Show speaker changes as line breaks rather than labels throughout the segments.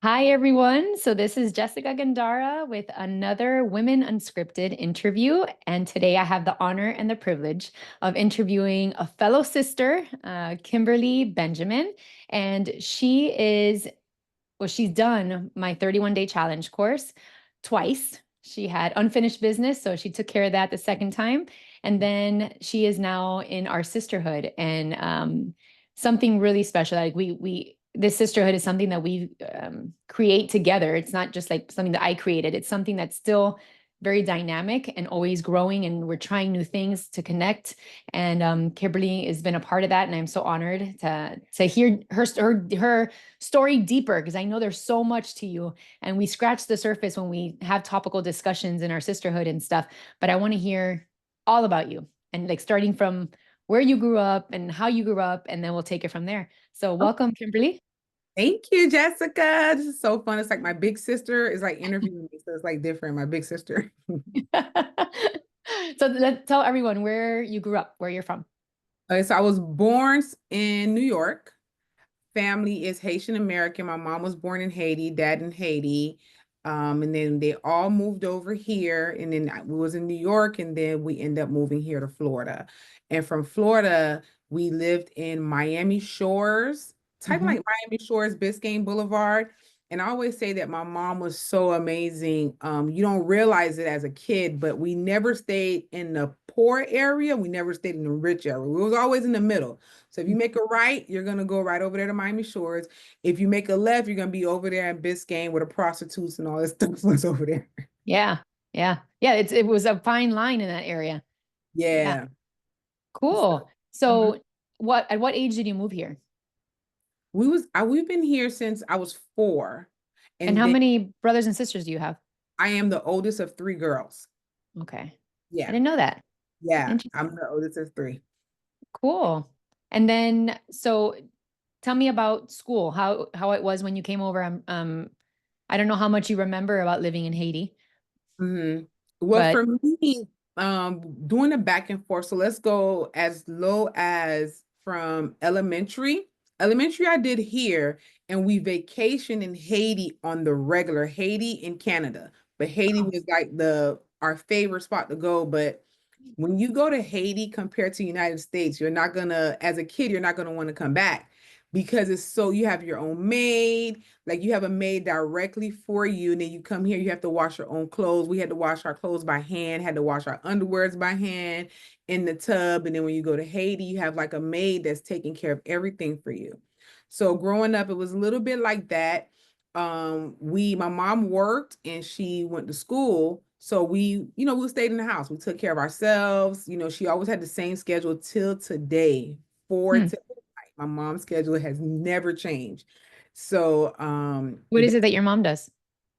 Hi, everyone. So, this is Jessica Gandara with another Women Unscripted interview. And today I have the honor and the privilege of interviewing a fellow sister, Kimberly Benjamin. And she's done my 31-day challenge course twice. She had unfinished business, so she took care of that the second time. And then she is now in our sisterhood and something really special. Like this sisterhood is something that we create together. It's not just like something that I created. It's something that's still very dynamic and always growing, and we're trying new things to connect. And Kimberly has been a part of that, and I'm so honored to hear her story deeper because I know there's so much to you, and we scratch the surface when we have topical discussions in our sisterhood and stuff. But I want to hear all about you and like starting from where you grew up and how you grew up, and then we'll take it from there. So,
Oh,
welcome, Kimberly.
thank you, Jessica. This is so fun. It's like my big sister is like interviewing me, so it's like different. My big sister.
So, let's tell everyone where you grew up, where you're from.
Okay, so I was born in New York. Family is Haitian American. My mom was born in Haiti, dad in Haiti. And then they all moved over here. And then we was in New York, and then we ended up moving here to Florida. And from Florida, we lived in Miami Shores, type of
Mhm.
like Miami Shores, Biscayne Boulevard. And I always say that my mom was so amazing. You don't realize it as a kid, but we never stayed in the poor area. We never stayed in the rich area. We was always in the middle. So if you make a right, you're gonna go right over there to Miami Shores. If you make a left, you're gonna be over there in Biscayne where the prostitutes and all that stuff was over there.
Yeah, yeah. It was a fine line in that area. Yeah,
Yeah. So,
cool.
mhm.
So, at what age did you move here?
We've been here since I was 4.
And
And
how
then
many brothers and sisters do you have?
I am the oldest of 3 girls.
Okay. I
Yeah.
didn't know that.
Yeah. I'm
Interesting.
the oldest of 3.
Cool. And then, so tell me about school, how it was when you came over. I don't know how much you remember about living in Haiti,
Mhm. Well,
but
for me, doing the back and forth. So let's go as low as from elementary. Elementary, I did here, and we vacationed in Haiti on the regular, Haiti in Canada. But Haiti was like the our favorite spot to go. But when you go to Haiti compared to United States, you're not gonna, as a kid, you're not gonna want to come back because it's so you have your own maid, like you have a maid directly for you, and then you come here, you have to wash your own clothes. We had to wash our clothes by hand, had to wash our underwears by hand in the tub, and then when you go to Haiti, you have like a maid that's taking care of everything for you. So growing up, it was a little bit like that. My mom worked and she went to school, so we stayed in the house. We took care of ourselves. She always had the same schedule till today, 4
hmm,
to midnight. My mom's schedule has never changed. So
what is it that your mom does?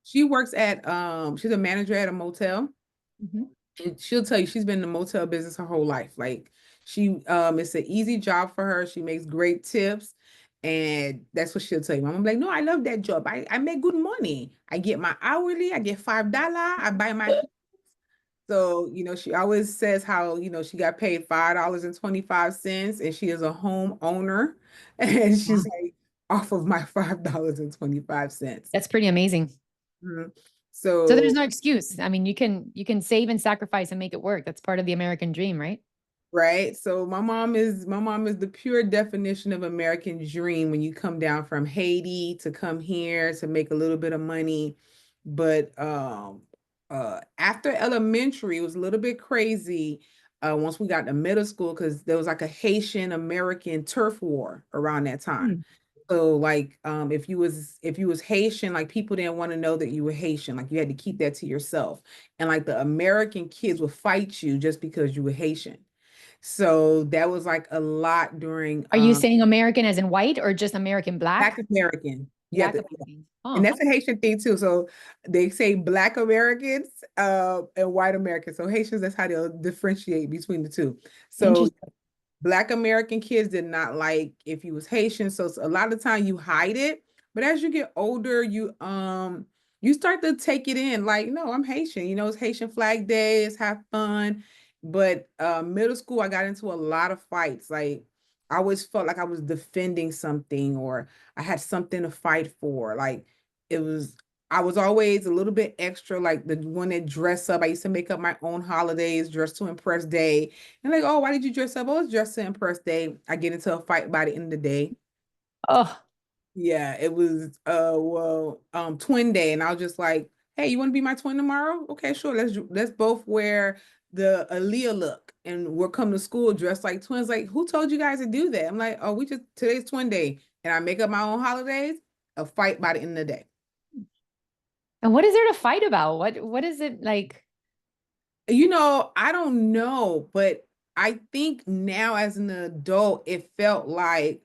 she works at she's a manager at a motel.
Mhm.
And she'll tell you she's been in the motel business her whole life. Like she it's an easy job for her. She makes great tips. And that's what she'll tell you. I'm like, no, I love that job. I make good money. I get my hourly, I get $5. I buy my so, she always says how, she got paid $5.25 and she is a home owner and
Yeah.
she's like off of my $5.25.
That's pretty amazing.
Mhm.
So there's
So
no excuse. I mean, you can save and sacrifice and make it work. That's part of the American dream, right?
right. So my mom is the pure definition of American dream when you come down from Haiti to come here to make a little bit of money. But after elementary, it was a little bit crazy. Once we got to middle school, because there was like a Haitian American turf war around that time.
Hmm.
So like if you was Haitian, like people didn't want to know that you were Haitian. Like you had to keep that to yourself. And like the American kids would fight you just because you were Haitian. So that was like a lot during
Are you saying American as in white or just American
Black
black?
American. You have
Black
to,
Americans.
and
Oh,
that's a Haitian thing too. So they say Black Americans and white Americans. So Haitians, that's how they'll differentiate between the two. So
interesting.
Black American kids did not like if you was Haitian. So a lot of time you hide it. But as you get older, you start to take it in like, no, I'm Haitian. It's Haitian Flag Day, it's have fun. But middle school, I got into a lot of fights. Like I always felt like I was defending something or I had something to fight for. Like it was I was always a little bit extra, like the one that dress up. I used to make up my own holidays, dress to impress day. And like, oh, why did you dress up? Oh, it's dress to impress day. I get into a fight by the end of the day.
Oh,
Yeah, it was twin day, and I was just like, hey, you want to be my twin tomorrow? Okay, sure. Let's both wear the Aaliyah look, and we'll come to school dressed like twins. Like, who told you guys to do that? I'm like, oh, we just today's twin day, and I make up my own holidays. A fight by the end of the day.
and what is there to fight about? What is it like?
I don't know, but I think now as an adult, it felt like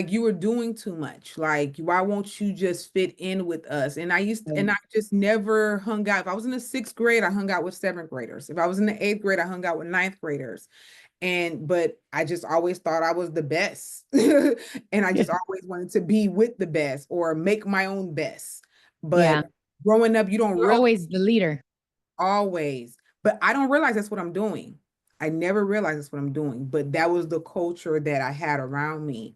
you were doing too much. Like, why won't you just fit in with us? And I just never hung out. If I was in the sixth grade, I hung out with seventh graders. If I was in the eighth grade, I hung out with ninth graders. But I just always thought I was the best. And I just always wanted to be with the best or make my own best.
Yeah,
But growing up, you don't
you're
realize
always the leader.
always, but I don't realize that's what I'm doing. I never realized that's what I'm doing, but that was the culture that I had around me.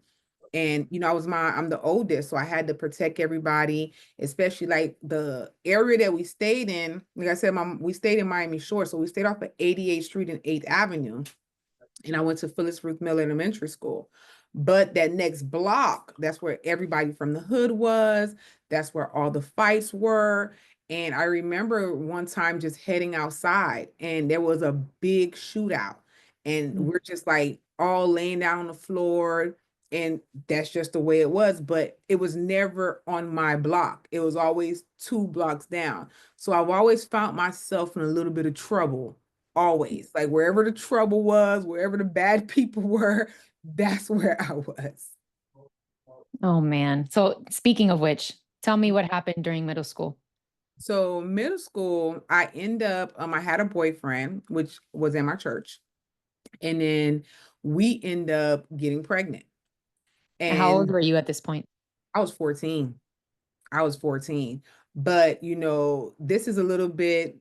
And I'm the oldest, so I had to protect everybody, especially like the area that we stayed in. Like I said, we stayed in Miami Shores, so we stayed off of 88th Street and 8th Avenue, and I went to Phyllis Ruth Miller Elementary School. But that next block, that's where everybody from the hood was. That's where all the fights were. And I remember one time just heading outside and there was a big shootout. And we're just like all laying down on the floor. And that's just the way it was. But it was never on my block. It was always 2 blocks down. So I've always found myself in a little bit of trouble. Always. Like wherever the trouble was, wherever the bad people were, that's where I was.
Oh man. So speaking of which, tell me what happened during middle school.
So middle school, I had a boyfriend, which was in my church, and then we end up getting pregnant.
How old
And
were you at this point?
I was 14. I was 14. But this is a little bit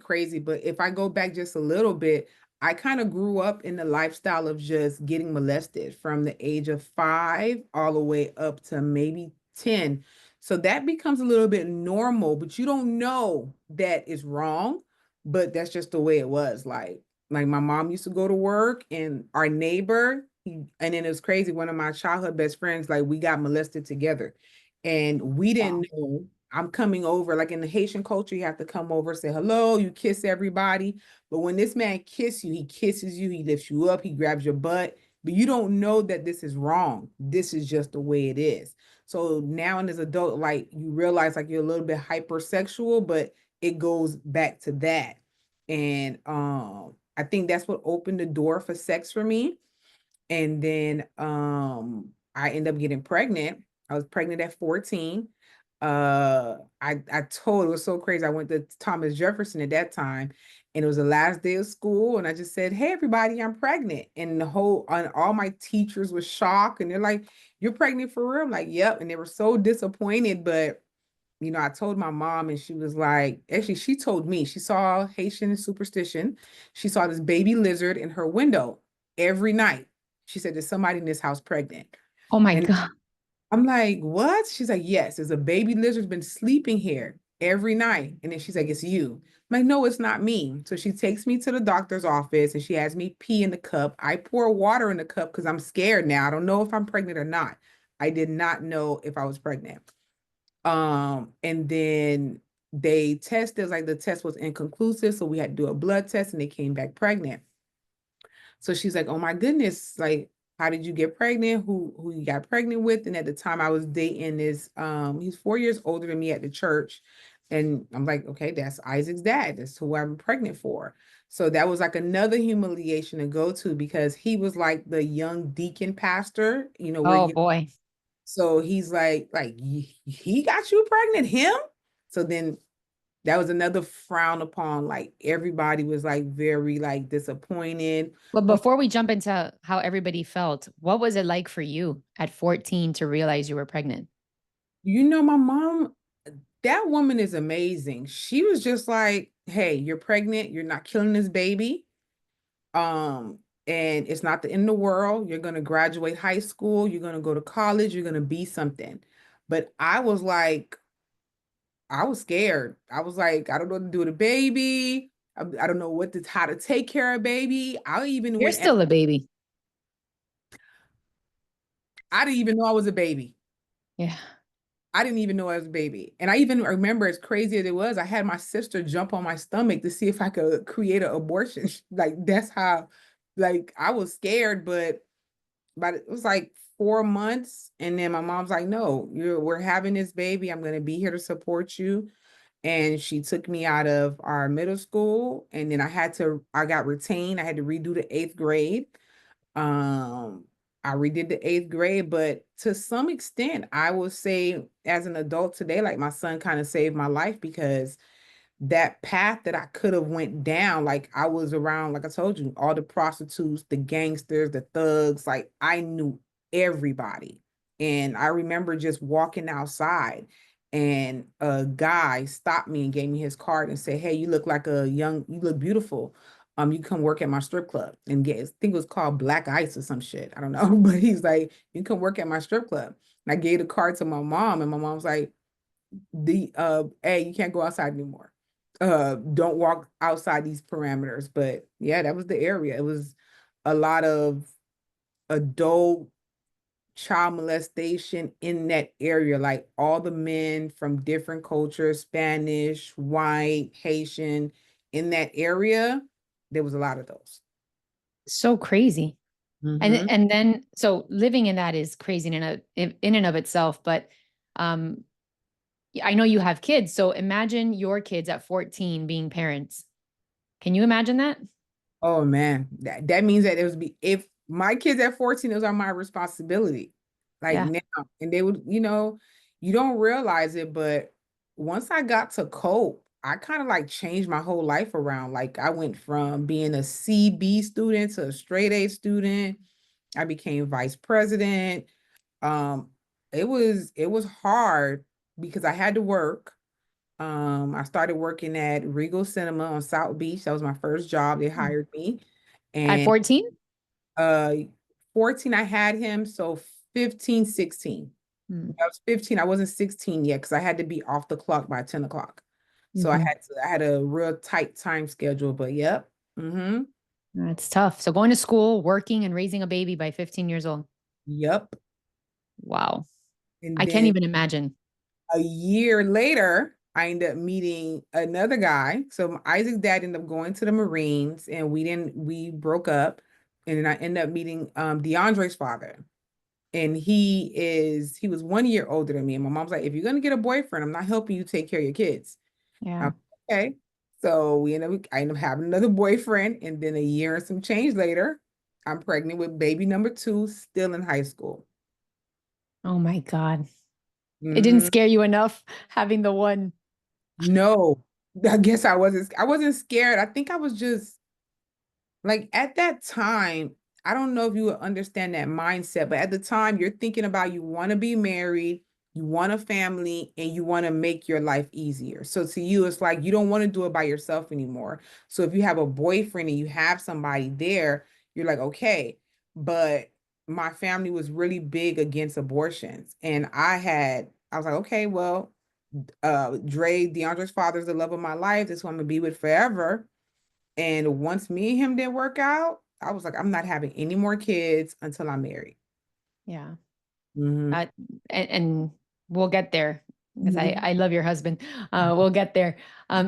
crazy, but if I go back just a little bit, I kind of grew up in the lifestyle of just getting molested from the age of 5 all the way up to maybe 10. So that becomes a little bit normal, but you don't know that is wrong, but that's just the way it was. Like my mom used to go to work and our neighbor, and then it was crazy. One of my childhood best friends, like we got molested together. And we
Wow.
didn't know. I'm coming over, like in the Haitian culture, you have to come over, say hello, you kiss everybody. But when this man kisses you, he kisses you, he lifts you up, he grabs your butt, but you don't know that this is wrong. This is just the way it is. So now as an adult, like you realize like you're a little bit hypersexual, but it goes back to that. And I think that's what opened the door for sex for me. And then I end up getting pregnant. I was pregnant at 14. I told it was so crazy. I went to Thomas Jefferson at that time, and it was the last day of school, and I just said, "Hey everybody, I'm pregnant." And all my teachers were shocked, and they're like, "You're pregnant for real?" I'm like, "Yep." And they were so disappointed, but I told my mom, and she was like, actually, she told me she saw Haitian superstition. She saw this baby lizard in her window every night. She said, "There's somebody in this house pregnant."
Oh my
And
God.
I'm like, "What?" She's like, "Yes, there's a baby lizard's been sleeping here every night." And then she's like, "It's you." I'm like, "No, it's not me." So she takes me to the doctor's office and she has me pee in the cup. I pour water in the cup because I'm scared now. I don't know if I'm pregnant or not. I did not know if I was pregnant. And then they tested, like the test was inconclusive, so we had to do a blood test and they came back pregnant. So she's like, "Oh my goodness, like how did you get pregnant? Who you got pregnant with?" And at the time I was dating this he's 4 years older than me at the church. And I'm like, "Okay, that's Isaac's dad. That's who I'm pregnant for." So that was like another humiliation to go to because he was like the young deacon pastor,
Oh boy.
so he's like he got you pregnant, him? So then that was another frown upon. Like everybody was like very like disappointed.
But
But
before we jump into how everybody felt, what was it like for you at 14 to realize you were pregnant?
my mom, that woman is amazing. She was just like, "Hey, you're pregnant. You're not killing this baby. Um, and it's not the end of the world. You're gonna graduate high school. You're gonna go to college. You're gonna be something." But I was scared. I was like, I don't know what to do with a baby. I don't know how to take care of a baby.
You're still a baby.
I didn't even know I was a baby.
Yeah.
I didn't even know I was a baby. And I even remember, as crazy as it was, I had my sister jump on my stomach to see if I could create an abortion. Like that's how, like I was scared, but it was like 4 months. And then my mom's like, no, we're having this baby. I'm gonna be here to support you. And she took me out of our middle school. And then I got retained. I had to redo the eighth grade. Um, I redid the eighth grade, but to some extent, I would say as an adult today, like my son kind of saved my life because that path that I could have went down, like I was around, like I told you, all the prostitutes, the gangsters, the thugs, like I knew everybody. And I remember just walking outside and a guy stopped me and gave me his card and said, hey, you look beautiful. You come work at my strip club and I think it was called Black Ice or some shit. I don't know. But he's like, you come work at my strip club. And I gave the card to my mom, and my mom was like, hey, you can't go outside anymore. Don't walk outside these parameters. But yeah, that was the area. It was a lot of adult child molestation in that area. Like all the men from different cultures, Spanish, white, Haitian, in that area, there was a lot of those.
So crazy.
Mm-hmm.
And then so living in that is crazy in and of itself, but um I know you have kids, so imagine your kids at 14 being parents. Can you imagine that?
Oh man, that means that it was be if my kids at 14, those are my responsibility. Like
Yeah.
now, and they would, you don't realize it, but once I got to cope, I kind of like changed my whole life around. Like I went from being a CB student to a straight A student. I became vice president. Um, it was hard because I had to work. I started working at Regal Cinema on South Beach. That was my first job. They
Mm.
hired me.
At
And
14?
uh 14, I had him. So 15, 16.
Mm.
I was 15. I wasn't 16 yet because I had to be off the clock by 10 o'clock. So
Hmm.
I had a real tight time schedule, but yep.
That's tough. So going to school, working, and raising a baby by 15 years old.
Yep.
Wow.
And
I can't
then
even imagine.
a year later, I ended up meeting another guy. So Isaac's dad ended up going to the Marines and we broke up. And then I ended up meeting DeAndre's father. And he was 1 year older than me. And my mom's like, if you're gonna get a boyfriend, I'm not helping you take care of your kids.
Yeah.
I'm okay. So I ended up having another boyfriend, and then a year and some change later, I'm pregnant with baby number two, still in high school.
Oh my God. It didn't
Mhm.
scare you enough having the one.
No, I guess I wasn't scared. I think I was just like at that time, I don't know if you would understand that mindset, but at the time you're thinking about you want to be married, you want a family, and you want to make your life easier. So to you, it's like you don't want to do it by yourself anymore. So if you have a boyfriend and you have somebody there, you're like, okay. But my family was really big against abortions. And I was like, okay, well, DeAndre's father is the love of my life. This one I'm gonna be with forever. And once me and him didn't work out, I was like, I'm not having any more kids until I'm married.
Yeah.
Hmm.
Uh, and we'll get there because
Hmm.
I love your husband. We'll get there.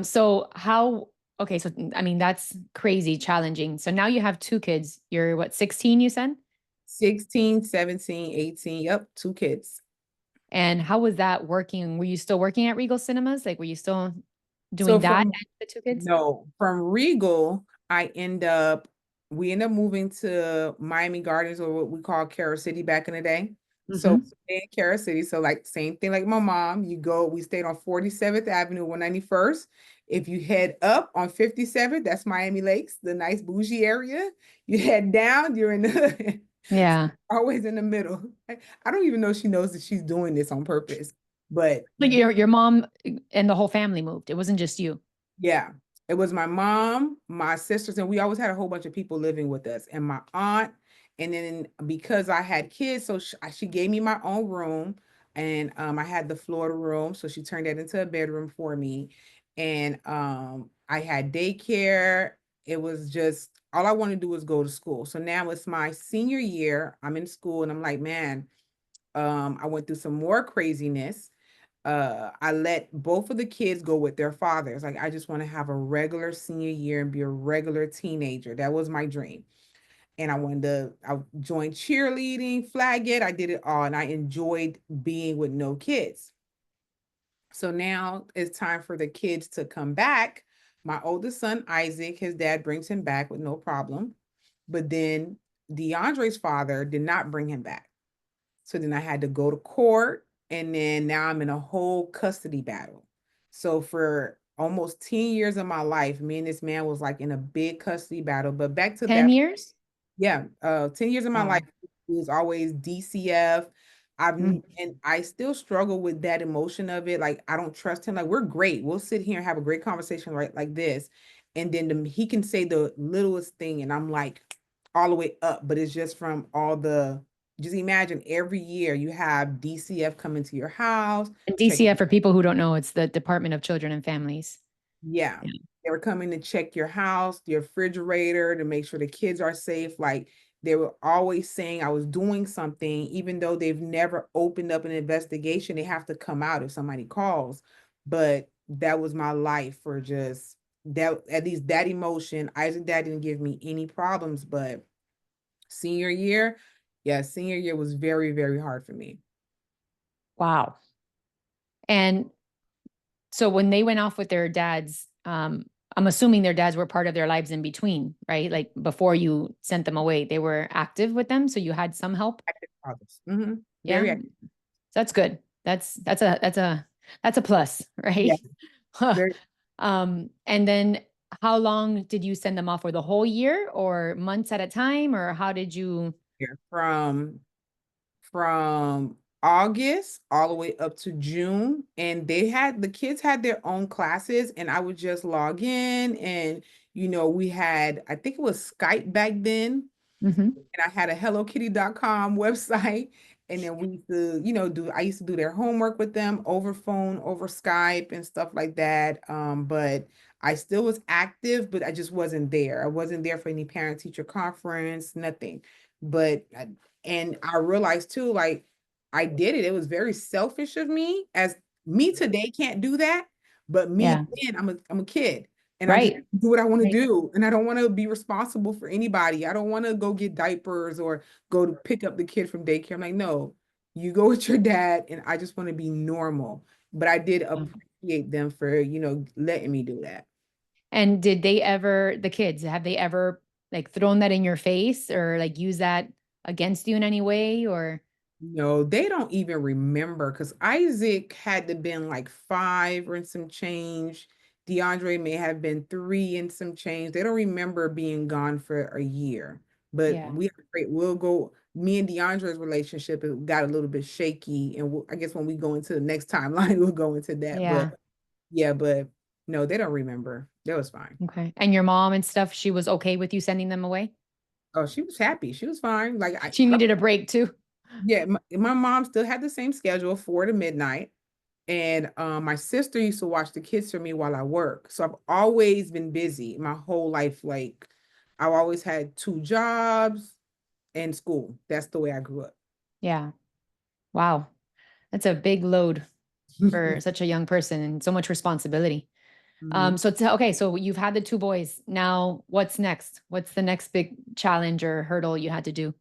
So how, okay, so I mean, that's crazy challenging. So now you have two kids. You're what, 16, you said?
16, 17, 18. Yep, two kids.
And how was that working? Were you still working at Regal Cinemas? Like, were you still
So
doing that
from
and the two kids?
No, from Regal, we end up moving to Miami Gardens, or what we call Carol City back in the day. So
Hmm.
in Carol City, so like same thing like my mom, we stayed on 47th Avenue, 191st. If you head up on 57th, that's Miami Lakes, the nice bougie area. You head down, you're in the
Yeah.
always in the middle. I don't even know if she knows that she's doing this on purpose, but
Like your mom and the whole family moved. It wasn't just you.
yeah, it was my mom, my sisters, and we always had a whole bunch of people living with us, and my aunt. And then because I had kids, so she gave me my own room, and I had the floor room, so she turned that into a bedroom for me. And I had daycare. It was just all I wanted to do was go to school. So now it's my senior year. I'm in school and I'm like, man, I went through some more craziness. I let both of the kids go with their fathers. Like, I just want to have a regular senior year and be a regular teenager. That was my dream. And I joined cheerleading, flag it. I did it all. And I enjoyed being with no kids. So now it's time for the kids to come back. My oldest son, Isaac, his dad brings him back with no problem. But then DeAndre's father did not bring him back. So then I had to go to court, and then now I'm in a whole custody battle. So for almost 10 years of my life, me and this man was like in a big custody battle. But back to
10
that,
years?
yeah, 10 years of my life
Wow.
was always DCF.
Mm.
And I still struggle with that emotion of it. Like, I don't trust him. Like, we're great. We'll sit here and have a great conversation right like this. And then he can say the littlest thing, and I'm like all the way up, but it's just from all the, just imagine every year you have DCF coming to your house,
And
check.
DCF, for people who don't know, it's the Department of Children and Families.
Yeah.
Yeah.
They were coming to check your house, your refrigerator, to make sure the kids are safe. Like, they were always saying I was doing something, even though they've never opened up an investigation. They have to come out if somebody calls. But that was my life for just that, at least that emotion. Isaac dad didn't give me any problems, but senior year, yeah, senior year was very, very hard for me.
Wow. And so when they went off with their dads, I'm assuming their dads were part of their lives in between, right? Like before you sent them away, they were active with them, so you had some help.
Active fathers. Mm-hmm.
Yeah,
Very
so
active.
that's good. That's a plus,
Yeah,
right? Huh.
very.
And then how long did you send them off for? The whole year or months at a time, or how did you?
Here from August all the way up to June. And the kids had their own classes, and I would just log in. And we had, I think it was Skype back then,
Mhm.
and I had a HelloKitty.com website. And then we used to, I used to do their homework with them over phone, over Skype and stuff like that. But I still was active, but I just wasn't there. I wasn't there for any parent teacher conference, nothing. But and I realized too, like, I did it. It was very selfish of me, as me today can't do that, but me
Yeah.
then, I'm a kid, and I just
Right.
do what I want to
Right.
do. And I don't want to be responsible for anybody. I don't want to go get diapers or go to pick up the kid from daycare. I'm like, no, you go with your dad, and I just want to be normal. But I did appreciate them for, letting me do that.
And did they ever, the kids, have they ever like thrown that in your face or like use that against you in any way or?
No, they don't even remember, because Isaac had to been like 5 or some change. DeAndre may have been 3 and some change. They don't remember being gone for a year. But
Yeah.
we are great. We'll go. Me and DeAndre's relationship, it got a little bit shaky, and I guess when we go into the next timeline, we'll go into that. But
Yeah.
yeah, but no, they don't remember. That was fine.
Okay. And your mom and stuff, she was okay with you sending them away?
Oh, she was happy. She was fine. Like,
She needed a break too.
yeah, my mom still had the same schedule, 4 to midnight. And my sister used to watch the kids for me while I work. So I've always been busy my whole life. Like, I've always had 2 jobs and school. That's the way I grew up.
Yeah. Wow. That's a big load for such a young person and so much responsibility.
Mhm.
Okay, so you've had the two boys. Now what's next? What's the next big challenge or hurdle you had to do?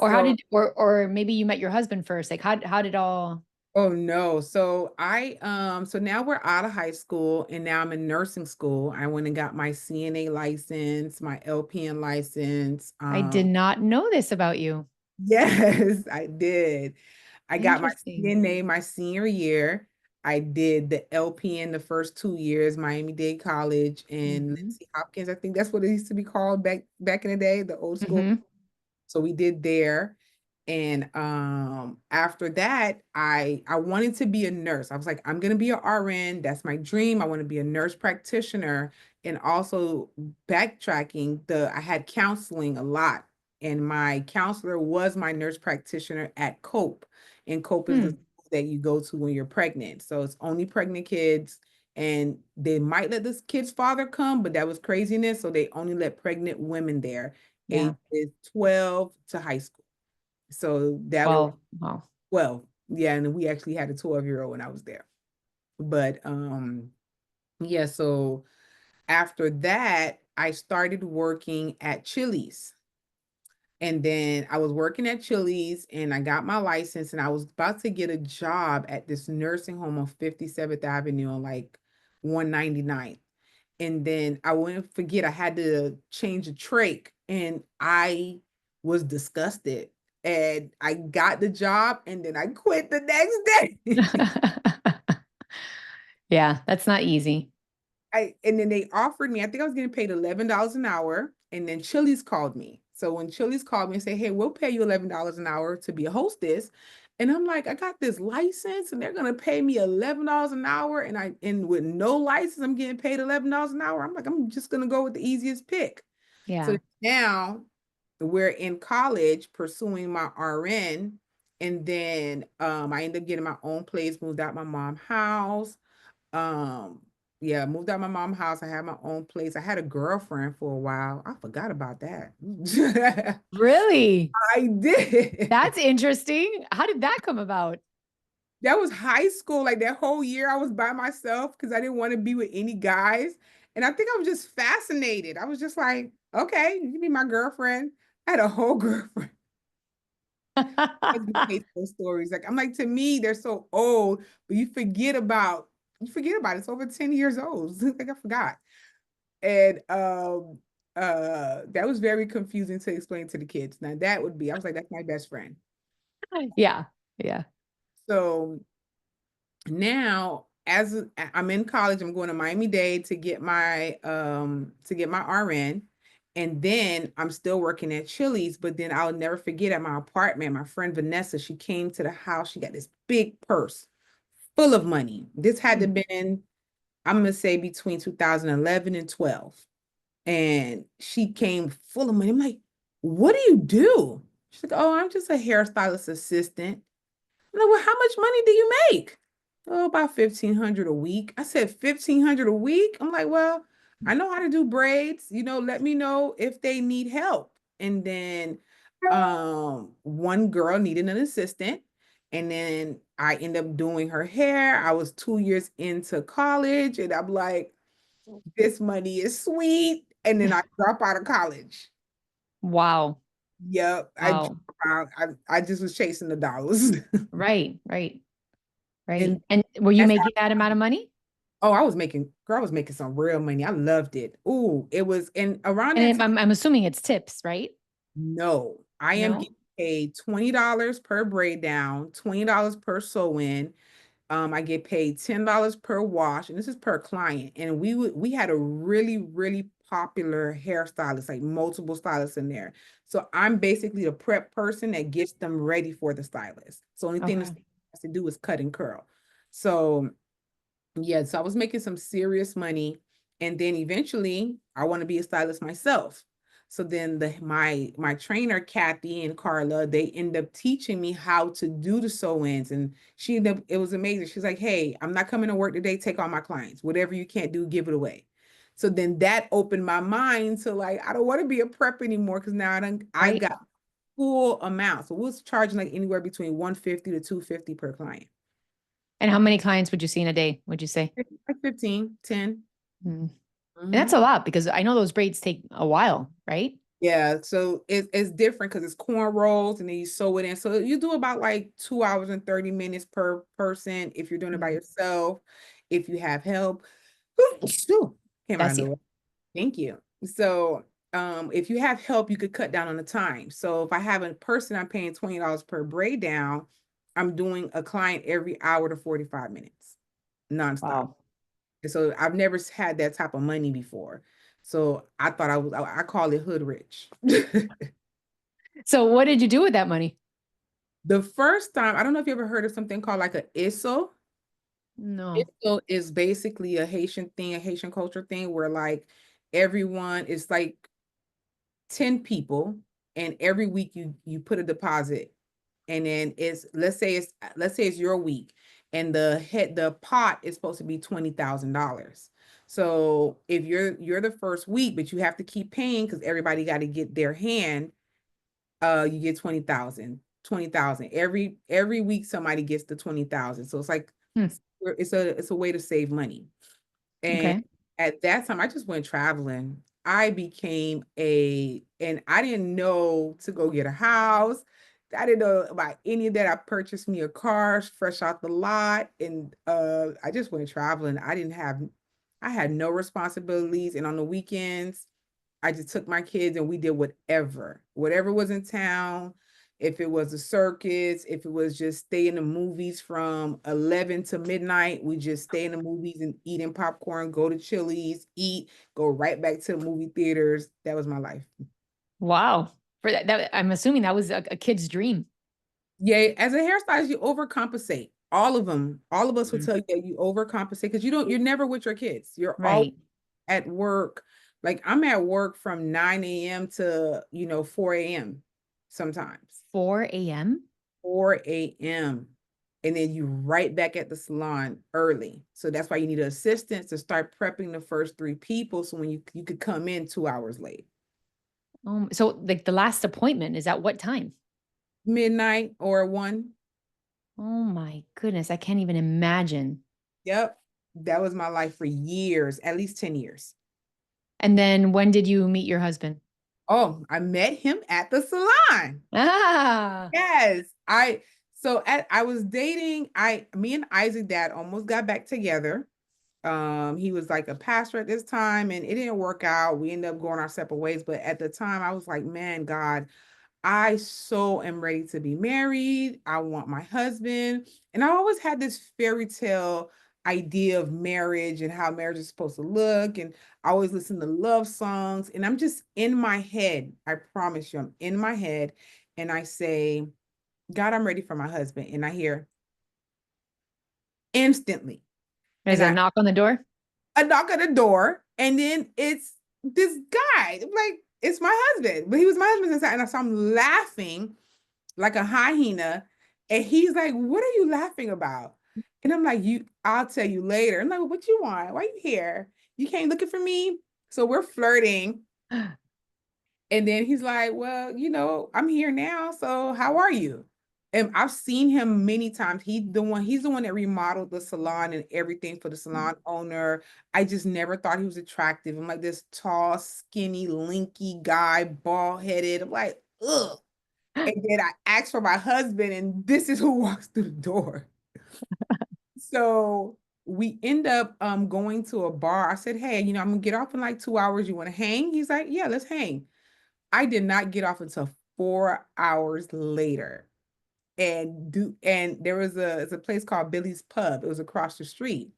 Or how
So,
did or maybe you met your husband first. Like how did all?
oh no. So now we're out of high school, and now I'm in nursing school. I went and got my CNA license, my LPN license.
I did not know this about you.
Yes, I did. I got my
Interesting.
CNA my senior year. I did the LPN the first 2 years, Miami-Dade College and
Hmm.
Lindsay Hopkins. I think that's what it used to be called back in the day, the old school.
Hmm.
So we did there. And after that, I wanted to be a nurse. I was like, I'm gonna be an RN. That's my dream. I want to be a nurse practitioner. And also, backtracking, I had counseling a lot. And my counselor was my nurse practitioner at Cope. And Cope is the
Hmm.
school that you go to when you're pregnant. So it's only pregnant kids, and they might let this kid's father come, but that was craziness. So they only let pregnant women there,
Yeah.
ages 12 to high school. So that was
Well, wow.
12. Yeah, and we actually had a 12-year-old when I was there. But yeah, so after that, I started working at Chili's. And then I was working at Chili's and I got my license and I was about to get a job at this nursing home on 57th Avenue on like 199th. And then I wouldn't forget I had to change a trach and I was disgusted. And I got the job and then I quit the next day.
Yeah, that's not easy.
And then they offered me, I think I was getting paid $11 an hour. And then Chili's called me. So when Chili's called me and said, hey, we'll pay you $11 an hour to be a hostess. And I'm like, I got this license and they're gonna pay me $11 an hour. And with no license, I'm getting paid $11 an hour. I'm like, I'm just gonna go with the easiest pick. So
Yeah.
now we're in college pursuing my RN. And then I ended up getting my own place, moved out my mom's house. Um, yeah, moved out my mom's house. I had my own place. I had a girlfriend for a while. I forgot about that.
Really?
I did.
That's interesting. How did that come about?
That was high school. Like that whole year I was by myself because I didn't want to be with any guys. And I think I was just fascinated. I was just like, okay, you can be my girlfriend. I had a whole girlfriend. I just hate those stories. Like I'm like, to me, they're so old, but you forget about it. It's over 10 years old. Like I forgot. And that was very confusing to explain to the kids. Now that would be, I was like, that's my best friend.
Yeah. Yeah.
So now I'm in college, I'm going to Miami-Dade to get my RN. And then I'm still working at Chili's, but then I'll never forget at my apartment, my friend Vanessa, she came to the house. She got this big purse full of money. This had to have been, I'm gonna say between 2011 and 12. And she came full of money. I'm like, what do you do? She's like, oh, I'm just a hairstylist assistant. I'm like, well, how much money do you make? Oh, about 1,500 a week. I said 1,500 a week. I'm like, well, I know how to do braids. Let me know if they need help. And then one girl needed an assistant. And then I end up doing her hair. I was 2 years into college, and I'm like, this money is sweet. And then I drop out of college.
Wow.
Yep. I dropped
Wow.
out. I just was chasing the dollars.
Right. Right. Right.
And
And were you
that's
making that amount of money?
Oh, girl, I was making some real money. I loved it. Ooh, it was, and around that
And
time,
I'm assuming it's tips, right?
no, I am
No?
getting paid $20 per braid down, $20 per sew in. I get paid $10 per wash, and this is per client. And we had a really, really popular hairstylist, like multiple stylists in there. So I'm basically the prep person that gets them ready for the stylist. So only thing the
Okay.
stylist has to do is cut and curl. So yeah, so I was making some serious money. And then eventually I want to be a stylist myself. So then my trainer, Kathy and Carla, they end up teaching me how to do the sew-ins. And it was amazing. She's like, hey, I'm not coming to work today. Take all my clients. Whatever you can't do, give it away. So then that opened my mind to like, I don't want to be a prep anymore because now I
Right.
got full amount. So we was charging like anywhere between 150 to 250 per client.
And how many clients would you see in a day, would you say?
Like 15, 10.
Mm. And that's
Mhm.
a lot because I know those braids take a while, right?
Yeah, so it's different because it's corn rolls and then you sew it in. So you do about like 2 hours and 30 minutes per person if you're doing it by
Mm.
yourself. If you have help, Ooh, came out of
That's you.
nowhere. Thank you. So if you have help, you could cut down on the time. So if I have a person I'm paying $20 per braid down, I'm doing a client every hour to 45 minutes, nonstop.
Wow.
And so I've never had that type of money before. So I thought I call it hood rich.
So what did you do with that money?
The first time, I don't know if you ever heard of something called like a ISO.
No.
ISO is basically a Haitian thing, a Haitian culture thing where like everyone is like 10 people and every week you put a deposit and then let's say it's your week, and the pot is supposed to be $20,000. So if you're the first week, but you have to keep paying because everybody got to get their hand, you get 20,000 every week. Somebody gets the 20,000. So it's like
Hmm.
it's a way to save money. And
Okay.
at that time, I just went traveling. And I didn't know to go get a house. I didn't know about any of that. I purchased me a car fresh out the lot, and I just went traveling. I had no responsibilities, and on the weekends, I just took my kids and we did whatever was in town. If it was a circus, if it was just stay in the movies from 11 to midnight, we just stay in the movies and eating popcorn, go to Chili's, eat, go right back to the movie theaters. That was my life.
Wow. For that, I'm assuming that was a kid's dream.
Yeah, as a hairstylist, you overcompensate. All of them, all of us will
Mm.
tell you that you overcompensate because you're never with your kids. You're all
Right.
at work. Like I'm at work from 9 a.m. to 4 a.m. sometimes.
4 a.m.
4 a.m. And then you right back at the salon early. So that's why you need an assistant to start prepping the first three people. So when you could come in 2 hours late.
So like the last appointment is at what time?
Midnight or 1.
Oh my goodness, I can't even imagine.
Yep. That was my life for years, at least 10 years.
And then when did you meet your husband?
Oh, I met him at the salon.
Ah,
Yes. I was dating, me and Isaac dad almost got back together. He was like a pastor at this time and it didn't work out. We ended up going our separate ways. But at the time I was like, man, God, I so am ready to be married. I want my husband. And I always had this fairy tale idea of marriage and how marriage is supposed to look. And I always listen to love songs. And I'm just in my head. I promise you, I'm in my head. And I say, God, I'm ready for my husband. And I hear instantly.
there's
And
a knock on the door.
I knock at the door, and then it's this guy. I'm like, it's my husband. But he was my husband inside. And so I'm laughing like a hyena. And he's like, what are you laughing about? And I'm like, I'll tell you later. I'm like, well, what you want? Why you here? You came looking for me? So we're flirting. And then he's like, well, I'm here now. So how are you? And I've seen him many times. He's the one that remodeled the salon and everything for the salon owner. I just never thought he was attractive. I'm like this tall, skinny, lanky guy, bald headed. I'm like, ugh. And then I asked for my husband, and this is who walks through the door. So we end up going to a bar. I said, hey, I'm gonna get off in like 2 hours. You want to hang? He's like, yeah, let's hang. I did not get off until 4 hours later. And there was it's a place called Billy's Pub. It was across the street.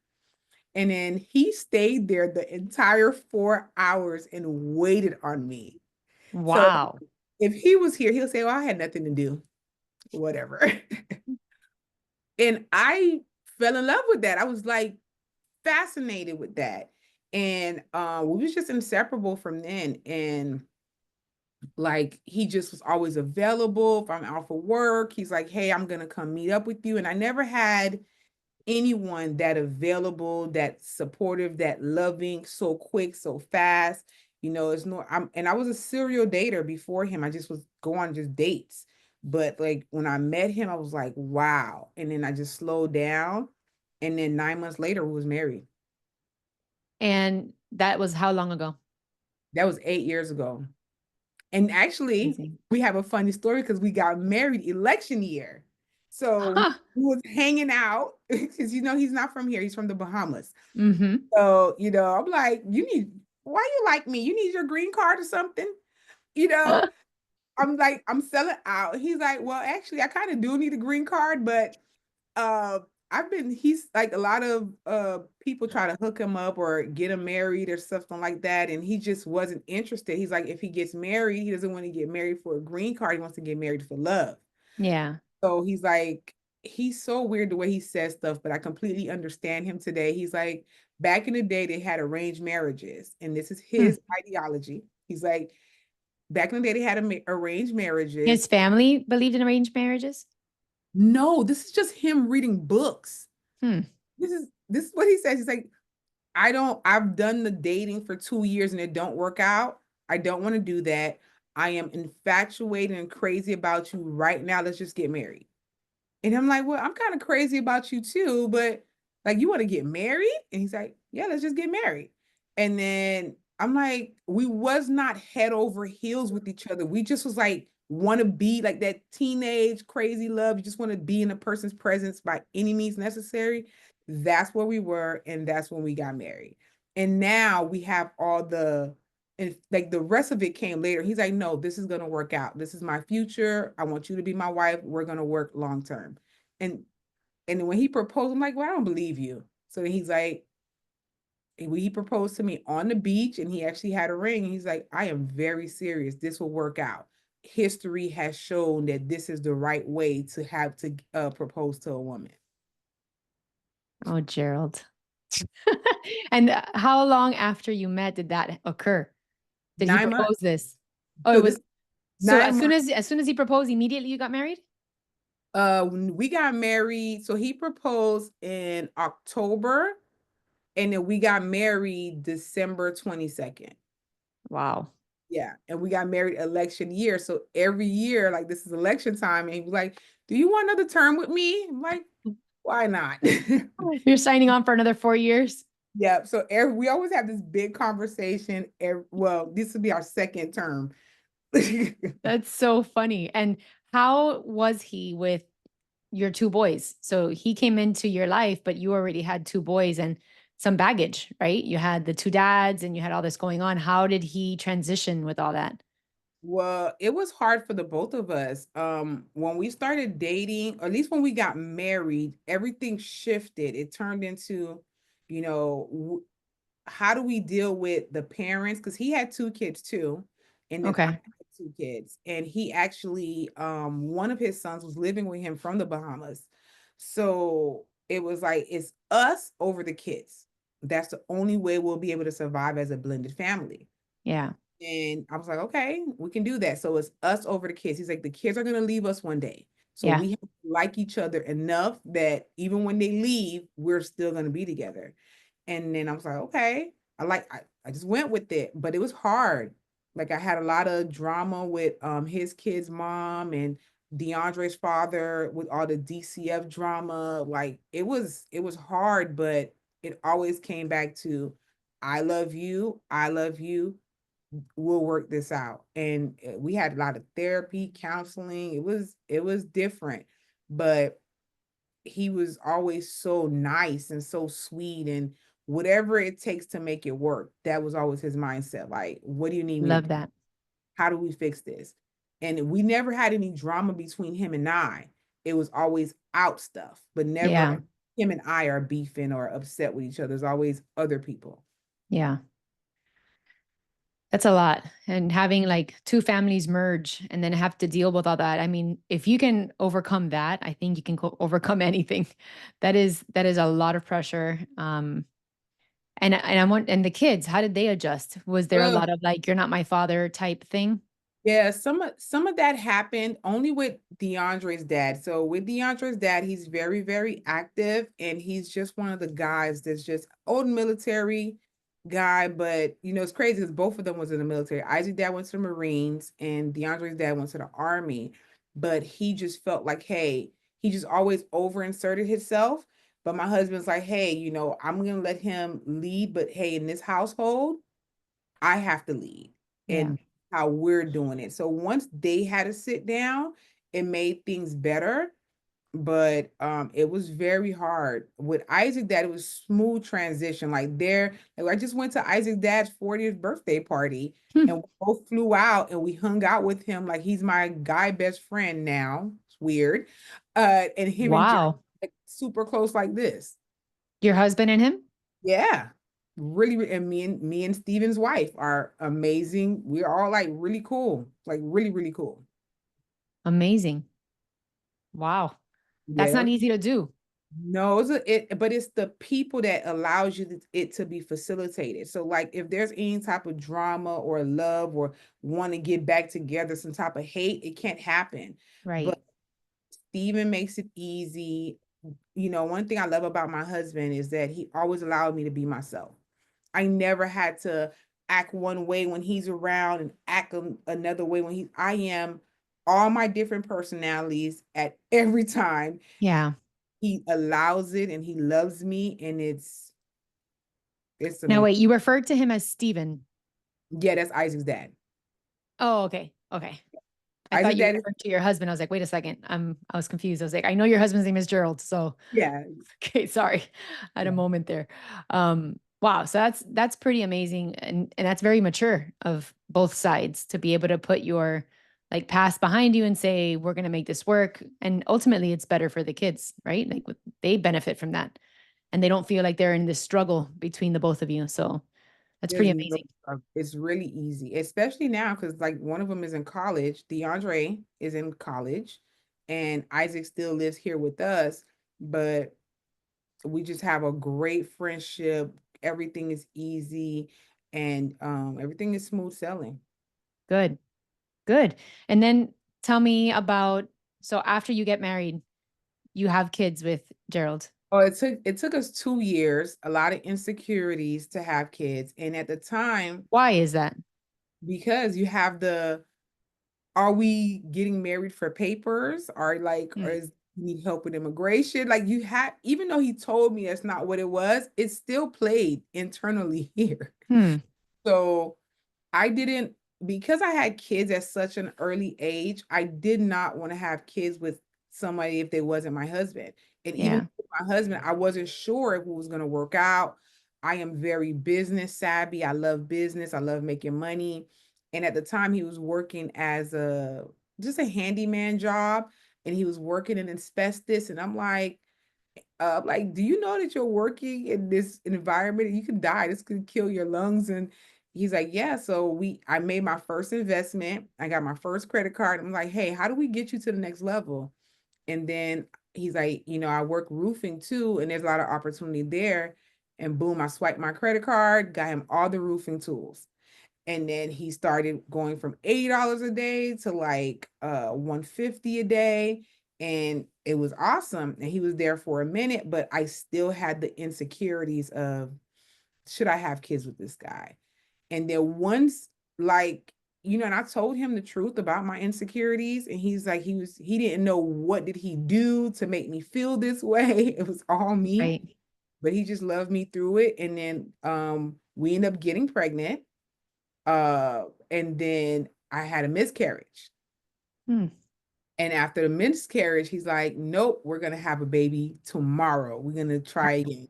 And then he stayed there the entire 4 hours and waited on me. So
Wow.
if he was here, he'll say, well, I had nothing to do, whatever. And I fell in love with that. I was like fascinated with that. And we was just inseparable from then. And like he just was always available. If I'm out for work, he's like, hey, I'm gonna come meet up with you. And I never had anyone that available, that supportive, that loving, so quick, so fast. It's no and I was a serial dater before him. I just was go on just dates. But like when I met him, I was like, wow. And then I just slowed down. And then 9 months later, we was married.
And that was how long ago?
That was 8 years ago. And actually,
Amazing.
we have a funny story because we got married election year. So
Huh.
we was hanging out because he's not from here, he's from the Bahamas.
Mm-hmm.
So, I'm like, why you like me? You need your green card or something? You know, I'm like, I'm selling out. He's like, well, actually, I kind of do need a green card, but uh he's like a lot of people try to hook him up or get him married or something like that, and he just wasn't interested. He's like, if he gets married, he doesn't want to get married for a green card, he wants to get married for love.
Yeah.
So he's like, he's so weird the way he says stuff, but I completely understand him today. He's like, back in the day they had arranged marriages, and this is
Hmm.
his ideology. He's like, back in the day they had arranged marriages.
His family believed in arranged marriages?
No, this is just him reading books.
Hmm.
This is what he says. He's like, I've done the dating for 2 years and it don't work out. I don't want to do that. I am infatuated and crazy about you right now. Let's just get married. And I'm like, well, I'm kind of crazy about you too, but like, you want to get married? And he's like, yeah, let's just get married. And then I'm like, we was not head over heels with each other. We just was like, want to be like that teenage crazy love. You just want to be in a person's presence by any means necessary. That's where we were. And that's when we got married. And now we have all the, and like the rest of it came later. He's like, no, this is going to work out. This is my future. I want you to be my wife. We're going to work long term. And and when he proposed, I'm like, well, I don't believe you. So then he's like, he proposed to me on the beach and he actually had a ring. And he's like, I am very serious. This will work out. History has shown that this is the right way to have to propose to a woman.
Oh, Gerald. And how long after you met did that occur? Did he
9 months.
propose this? Oh, it
So
was
this
so
9 months.
as soon as he proposed, immediately you got married?
When we got married. So he proposed in October, and then we got married December 22nd.
Wow.
Yeah, and we got married election year. So every year, like this is election time, and he was like, "Do you want another term with me?" I'm like, "Why not?"
You're signing on for another 4 years?
Yeah. So we always have this big conversation. Well, this will be our second term.
That's so funny. And how was he with your two boys? So he came into your life, but you already had two boys and some baggage, right? You had the two dads and you had all this going on. How did he transition with all that?
Well, it was hard for the both of us. When we started dating, or at least when we got married, everything shifted. It turned into, you know, how do we deal with the parents? Because he had two kids too, and then I
Okay.
had two kids, and he actually, one of his sons was living with him from the Bahamas, so it was like it's us over the kids. That's the only way we'll be able to survive as a blended family.
Yeah.
And I was like, okay, we can do that. So it's us over the kids. He's like, the kids are gonna leave us one day. So
Yeah.
we have to like each other enough that even when they leave, we're still gonna be together. And then I was like, okay, I just went with it, but it was hard. Like I had a lot of drama with his kid's mom and DeAndre's father with all the DCF drama. Like it was hard, but it always came back to I love you, we'll work this out. And we had a lot of therapy, counseling. It was different, but he was always so nice and so sweet, and whatever it takes to make it work. That was always his mindset. Like, what do you need me to
Love
do?
that.
How do we fix this? And we never had any drama between him and I. It was always out stuff, but never
Yeah.
him and I are beefing or upset with each other. There's always other people.
Yeah. That's a lot. And having like two families merge and then have to deal with all that. I mean, if you can overcome that, I think you can overcome anything. That is a lot of pressure. And the kids, how did they adjust? Was there a lot
Ugh.
of like, you're not my father type thing?
Yeah, some of that happened only with DeAndre's dad. So with DeAndre's dad, he's very, very active, and he's just one of the guys that's just old military guy. But it's crazy because both of them was in the military. Isaac's dad went to the Marines, and DeAndre's dad went to the Army. But he just felt like, hey, he just always over inserted himself. But my husband's like, hey, I'm gonna let him lead, but hey, in this household, I have to lead,
Yeah.
and how we're doing it. So once they had to sit down, it made things better. But it was very hard. With Isaac dad, it was smooth transition. Like I just went to Isaac dad's 40th birthday party,
Hmm.
and we both flew out and we hung out with him. Like he's my guy best friend now. It's weird. And him and Jerry,
Wow.
like super close like this.
Your husband and him?
Yeah. Really, and me and Steven's wife are amazing. We're all like really cool. Like really, really cool.
Amazing. Wow. That's
Yeah.
not easy to do.
No, but it's the people that allows it to be facilitated. So like if there's any type of drama or love or want to get back together, some type of hate, it can't happen.
Right.
But Steven makes it easy. You know, one thing I love about my husband is that he always allowed me to be myself. I never had to act one way when he's around and act another way when I am all my different personalities at every time.
Yeah.
He allows it and he loves me, and it's
Now,
amazing.
wait, you referred to him as Steven.
Yeah, that's Isaac's dad.
Oh, okay. Okay. I thought
Isaac's
you
dad is,
referred to your husband. I was like, wait a second. I was confused. I was like, I know your husband's name is Gerald. So,
yeah,
okay, sorry. I had a
yeah.
moment there. Wow. So that's pretty amazing. And that's very mature of both sides to be able to put your like past behind you and say, we're going to make this work. And ultimately it's better for the kids, right? Like they benefit from that and they don't feel like they're in this struggle between the both of you. So that's
There's
pretty
no,
amazing.
it's really easy, especially now because like one of them is in college. DeAndre is in college, and Isaac still lives here with us, but we just have a great friendship. Everything is easy, and everything is smooth sailing.
Good. Good. And then tell me about, so after you get married, you have kids with Gerald.
Oh, it took us 2 years, a lot of insecurities to have kids, and at the time,
Why is that?
because you have the are we getting married for papers? Or
Hmm.
is you need help with immigration? Like you had, even though he told me that's not what it was, it still played internally here.
Hmm.
So I didn't, because I had kids at such an early age, I did not want to have kids with somebody if they wasn't my husband. And even
Yeah.
with my husband, I wasn't sure if it was going to work out. I am very business savvy. I love business. I love making money. And at the time, he was working as a just a handyman job, and he was working in asbestos. And I'm like, do you know that you're working in this environment? You can die. This could kill your lungs. And he's like, yeah. So I made my first investment. I got my first credit card. I'm like, hey, how do we get you to the next level? And then he's like, I work roofing too, and there's a lot of opportunity there. And boom, I swiped my credit card, got him all the roofing tools. And then he started going from $80 a day to like 150 a day. And it was awesome. And he was there for a minute, but I still had the insecurities of should I have kids with this guy? And then once like and I told him the truth about my insecurities, and he's like he didn't know what did he do to make me feel this way. It was all me,
Right.
but he just loved me through it. And then we ended up getting pregnant, and then I had a miscarriage.
Hmm.
And after the miscarriage, he's like, nope, we're gonna have a baby tomorrow. We're gonna try again.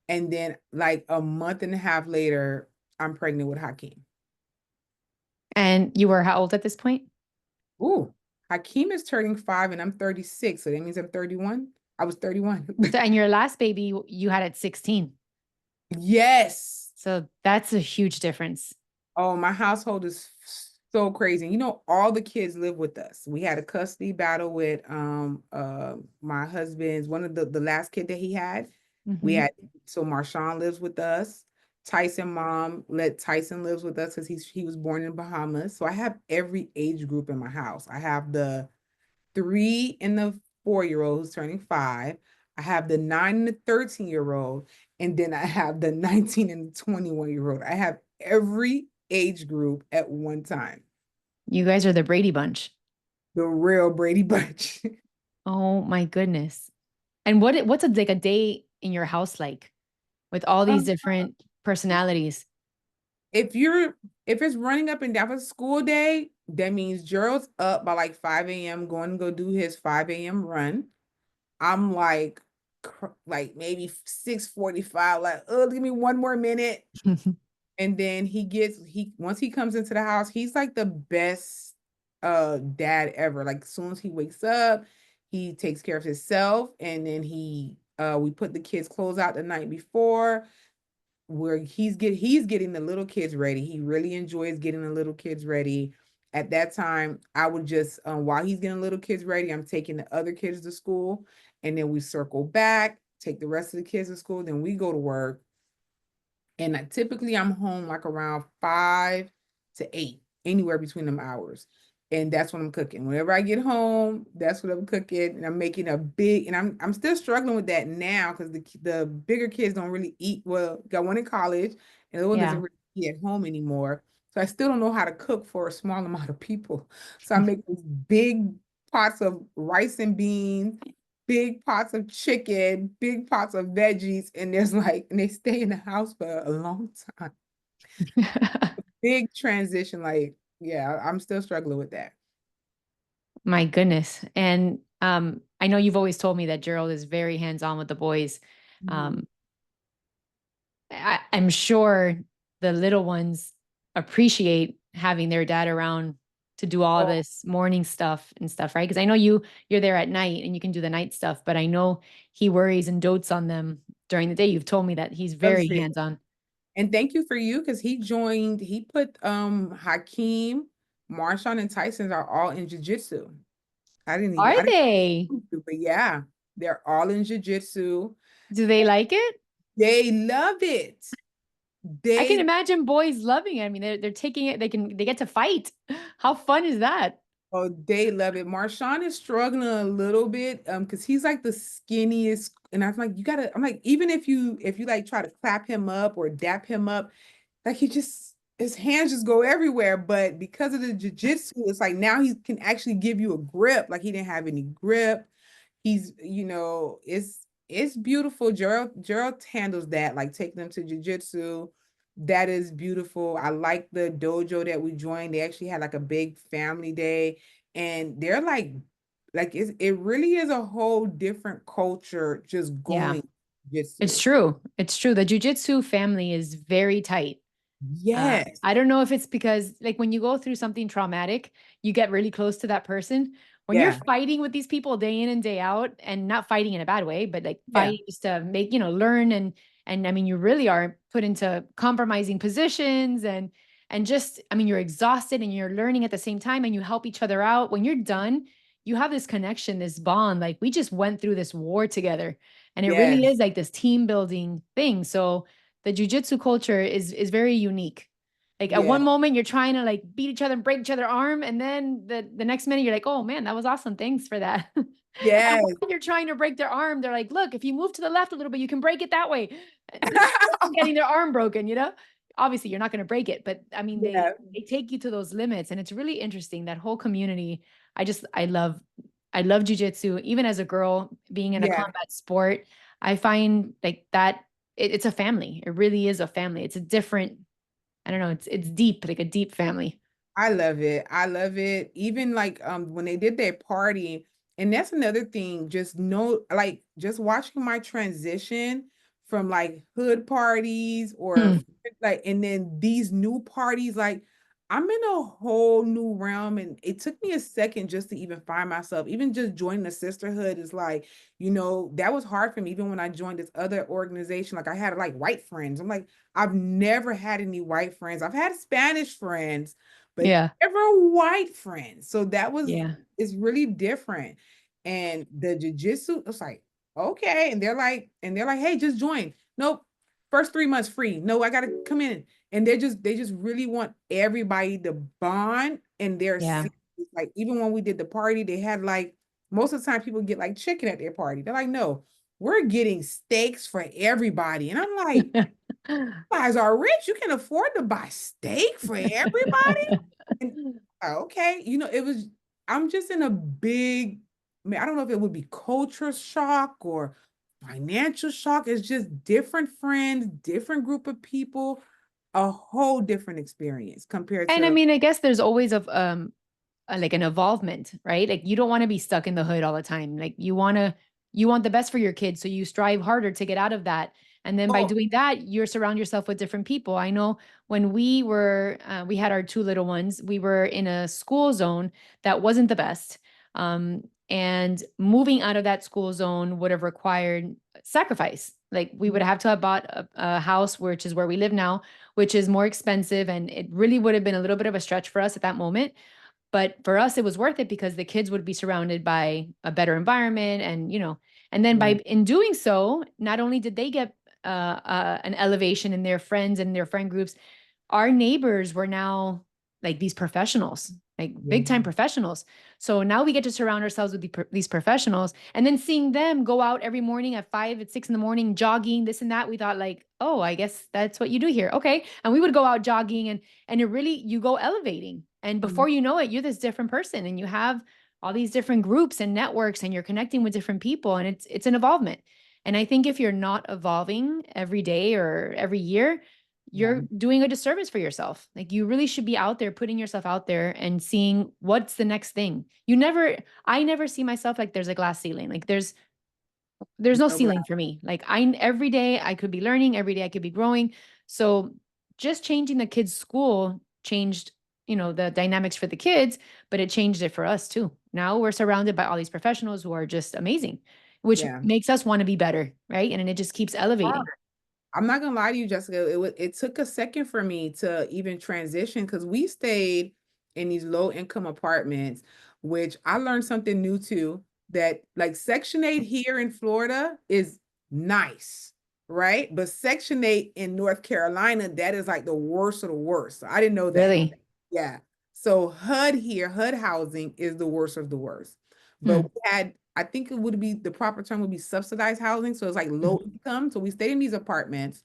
And then like a month and a half later, I'm pregnant with Hakeem.
And you were how old at this point?
Ooh, Hakeem is turning 5 and I'm 36. So that means I'm 31. I was 31.
So, and your last baby you had at 16.
Yes.
So that's a huge difference.
Oh, my household is so crazy. All the kids live with us. We had a custody battle with my husband's one of the last kid that he had. We
Hmm.
had so Marshawn lives with us. Tyson mom let Tyson lives with us because he was born in Bahamas. So I have every age group in my house. I have the 3 and the 4-year-old who's turning 5. I have the 9 and the 13-year-old, and then I have the 19 and the 21-year-old. I have every age group at one time.
You guys are the Brady Bunch.
The real Brady Bunch.
Oh my goodness. And what's like a day in your house like with all these
Um,
different personalities?
if you're if it's running up and down for school day, that means Gerald's up by like 5 a.m. going to go do his 5 a.m. run. I'm like maybe 6:45, like, oh, give me one more minute. And then he once he comes into the house, he's like the best dad ever. Like as soon as he wakes up, he takes care of himself, and then we put the kids' clothes out the night before, where he's getting the little kids ready. He really enjoys getting the little kids ready. At that time, I would just while he's getting little kids ready, I'm taking the other kids to school, and then we circle back, take the rest of the kids to school, then we go to work. And typically I'm home like around 5 to 8, anywhere between them hours. and that's what I'm cooking. Whenever I get home, that's what I'm cooking, and I'm making a big. And I'm still struggling with that now because the bigger kids don't really eat. Well, got one in college, and the one doesn't
Yeah.
really eat at home anymore. So I still don't know how to cook for a small amount of people. So I make these big pots of rice and beans, big pots of chicken, big pots of veggies, and there's like, and they stay in the house for a long time. Big transition, like, yeah, I'm still struggling with that.
My goodness. And I know you've always told me that Gerald is very hands-on with the boys.
Mhm.
Um, I'm sure the little ones appreciate having their dad around to do all of
Oh,
this morning stuff and stuff, right? Because I know you're there at night and you can do the night stuff, but I know he worries and dotes on them during the day. You've told me that he's
loves
very
it.
hands-on.
And thank you for you because he put Hakeem, Marshawn, and Tyson's are all in jiu-jitsu.
Are
I didn't
they?
but yeah, they're all in jiu-jitsu.
Do they like it?
They love it.
I can
They
imagine boys loving it. I mean, they're taking it, they get to fight. How fun is that?
Oh, they love it. Marshawn is struggling a little bit, because he's like the skinniest, and I'm like, you gotta. I'm like, even if you like try to clap him up or dap him up, like he just his hands just go everywhere. But because of the jujitsu, it's like now he can actually give you a grip. Like he didn't have any grip. It's beautiful. Gerald handles that, like taking them to jujitsu. That is beautiful. I like the dojo that we joined. They actually had like a big family day, and they're like it really is a whole different culture just
Yeah,
going
it's
jujitsu.
true. It's true. The jujitsu family is very tight.
Yes.
I don't know if it's because, like, when you go through something traumatic, you get really close to that person. When you're
Yeah.
fighting with these people day in and day out, and not fighting in a bad way, but like
Yeah.
fighting just to make, learn and I mean, you really are put into compromising positions and just, I mean, you're exhausted and you're learning at the same time and you help each other out. When you're done, you have this connection, this bond. Like we just went through this war together, and it really
Yes.
is like this team building thing. So the jujitsu culture is very unique. Like at
Yeah.
one moment you're trying to like beat each other and break each other arm, and then the next minute you're like, oh man, that was awesome. Thanks for that. And
Yes.
while you're trying to break their arm, they're like, look, if you move to the left a little bit, you can break it that way. Just getting their arm broken, Obviously you're not going to break it, but I mean
Yeah.
they take you to those limits, and it's really interesting. That whole community. I love jujitsu. Even as a girl, being in a
Yeah.
combat sport, I find like that it's a family. It really is a family. It's a different, I don't know, it's deep, like a deep family.
I love it. I love it. Even like when they did their party, and that's another thing, just know like just watching my transition from like hood parties or
Hmm.
like and then these new parties, like I'm in a whole new realm, and it took me a second just to even find myself. Even just joining the sisterhood is like, that was hard for me. Even when I joined this other organization, like I had like white friends. I'm like, I've never had any white friends. I've had Spanish friends, but
Yeah.
never white friends. So that was
Yeah.
it's really different. And the jujitsu, it's like, okay. And they're like, hey, just join. Nope. First 3 months free. No, I gotta come in. And they just really want everybody to bond, and they're
Yeah.
serious. Like even when we did the party, they had like most of the time people get like chicken at their party. They're like, no, we're getting steaks for everybody. And I'm like, you guys are rich. You can afford to buy steak for everybody. And okay, I'm just in a big, I mean, I don't know if it would be culture shock or financial shock. It's just different friends, different group of people, a whole different experience compared
And I
to,
mean, I guess there's always like an involvement, right? Like you don't want to be stuck in the hood all the time. Like you want the best for your kids, so you strive harder to get out of that. And then by
oh,
doing that, you surround yourself with different people. I know when we had our two little ones, we were in a school zone that wasn't the best. And moving out of that school zone would have required sacrifice. Like we would have to have bought a house, which is where we live now, which is more expensive. And it really would have been a little bit of a stretch for us at that moment. But for us, it was worth it because the kids would be surrounded by a better environment, and then by
yeah,
in doing so, not only did they get an elevation in their friends and their friend groups, our neighbors were now like these professionals. like
Yeah.
big time professionals. So now we get to surround ourselves with these professionals, and then seeing them go out every morning at 5, at 6 in the morning, jogging, this and that. We thought like, oh, I guess that's what you do here. Okay. And we would go out jogging, and it really, you go elevating. And
Mhm.
before you know it, you're this different person, and you have all these different groups and networks, and you're connecting with different people, and it's an evolvement. And I think if you're not evolving every day or every year,
Yeah.
you're doing a disservice for yourself. Like you really should be out there, putting yourself out there and seeing what's the next thing. I never see myself like there's a glass ceiling. Like there's no
No glass.
ceiling for me. Like every day I could be learning, every day I could be growing. So just changing the kids' school changed, the dynamics for the kids, but it changed it for us too. Now we're surrounded by all these professionals who are just amazing, which
Yeah.
makes us want to be better, right? And it just keeps elevating.
I'm not gonna lie to you, Jessica. It took a second for me to even transition because we stayed in these low income apartments, which I learned something new too. That like Section 8 here in Florida is nice, right? But Section 8 in North Carolina, that is like the worst of the worst. So I didn't know that.
Really?
Yeah. So HUD here, HUD housing is the worst of the worst. But
Hmm.
we had, I think it would be the proper term would be subsidized housing. So it's like low
Mhm.
income. So we stayed in these apartments.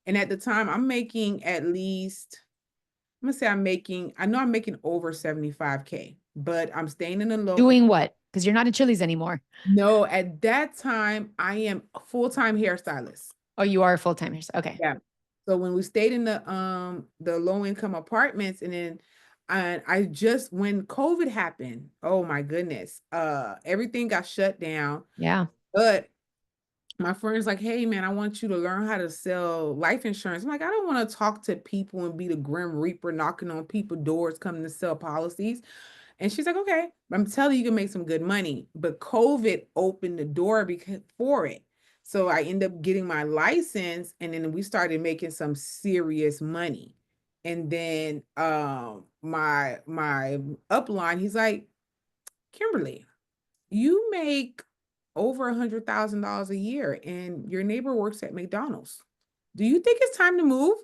And at the time, I'm making at least, I'm gonna say I know I'm making over 75K, but I'm staying in a low.
Doing what? Because you're not at Chili's anymore.
No, at that time, I am a full-time hairstylist.
Oh, you are a full-time nurse. Okay.
Yeah. So when we stayed in the low income apartments, and then I just when COVID happened, oh my goodness, everything got shut down.
Yeah.
But my friend's like, hey man, I want you to learn how to sell life insurance. I'm like, I don't want to talk to people and be the grim reaper knocking on people's doors coming to sell policies. And she's like, okay, I'm telling you, you can make some good money. But COVID opened the door because for it. So I ended up getting my license, and then we started making some serious money. And then my upline, he's like, Kimberly, you make over $100,000 a year and your neighbor works at McDonald's. Do you think it's time to move?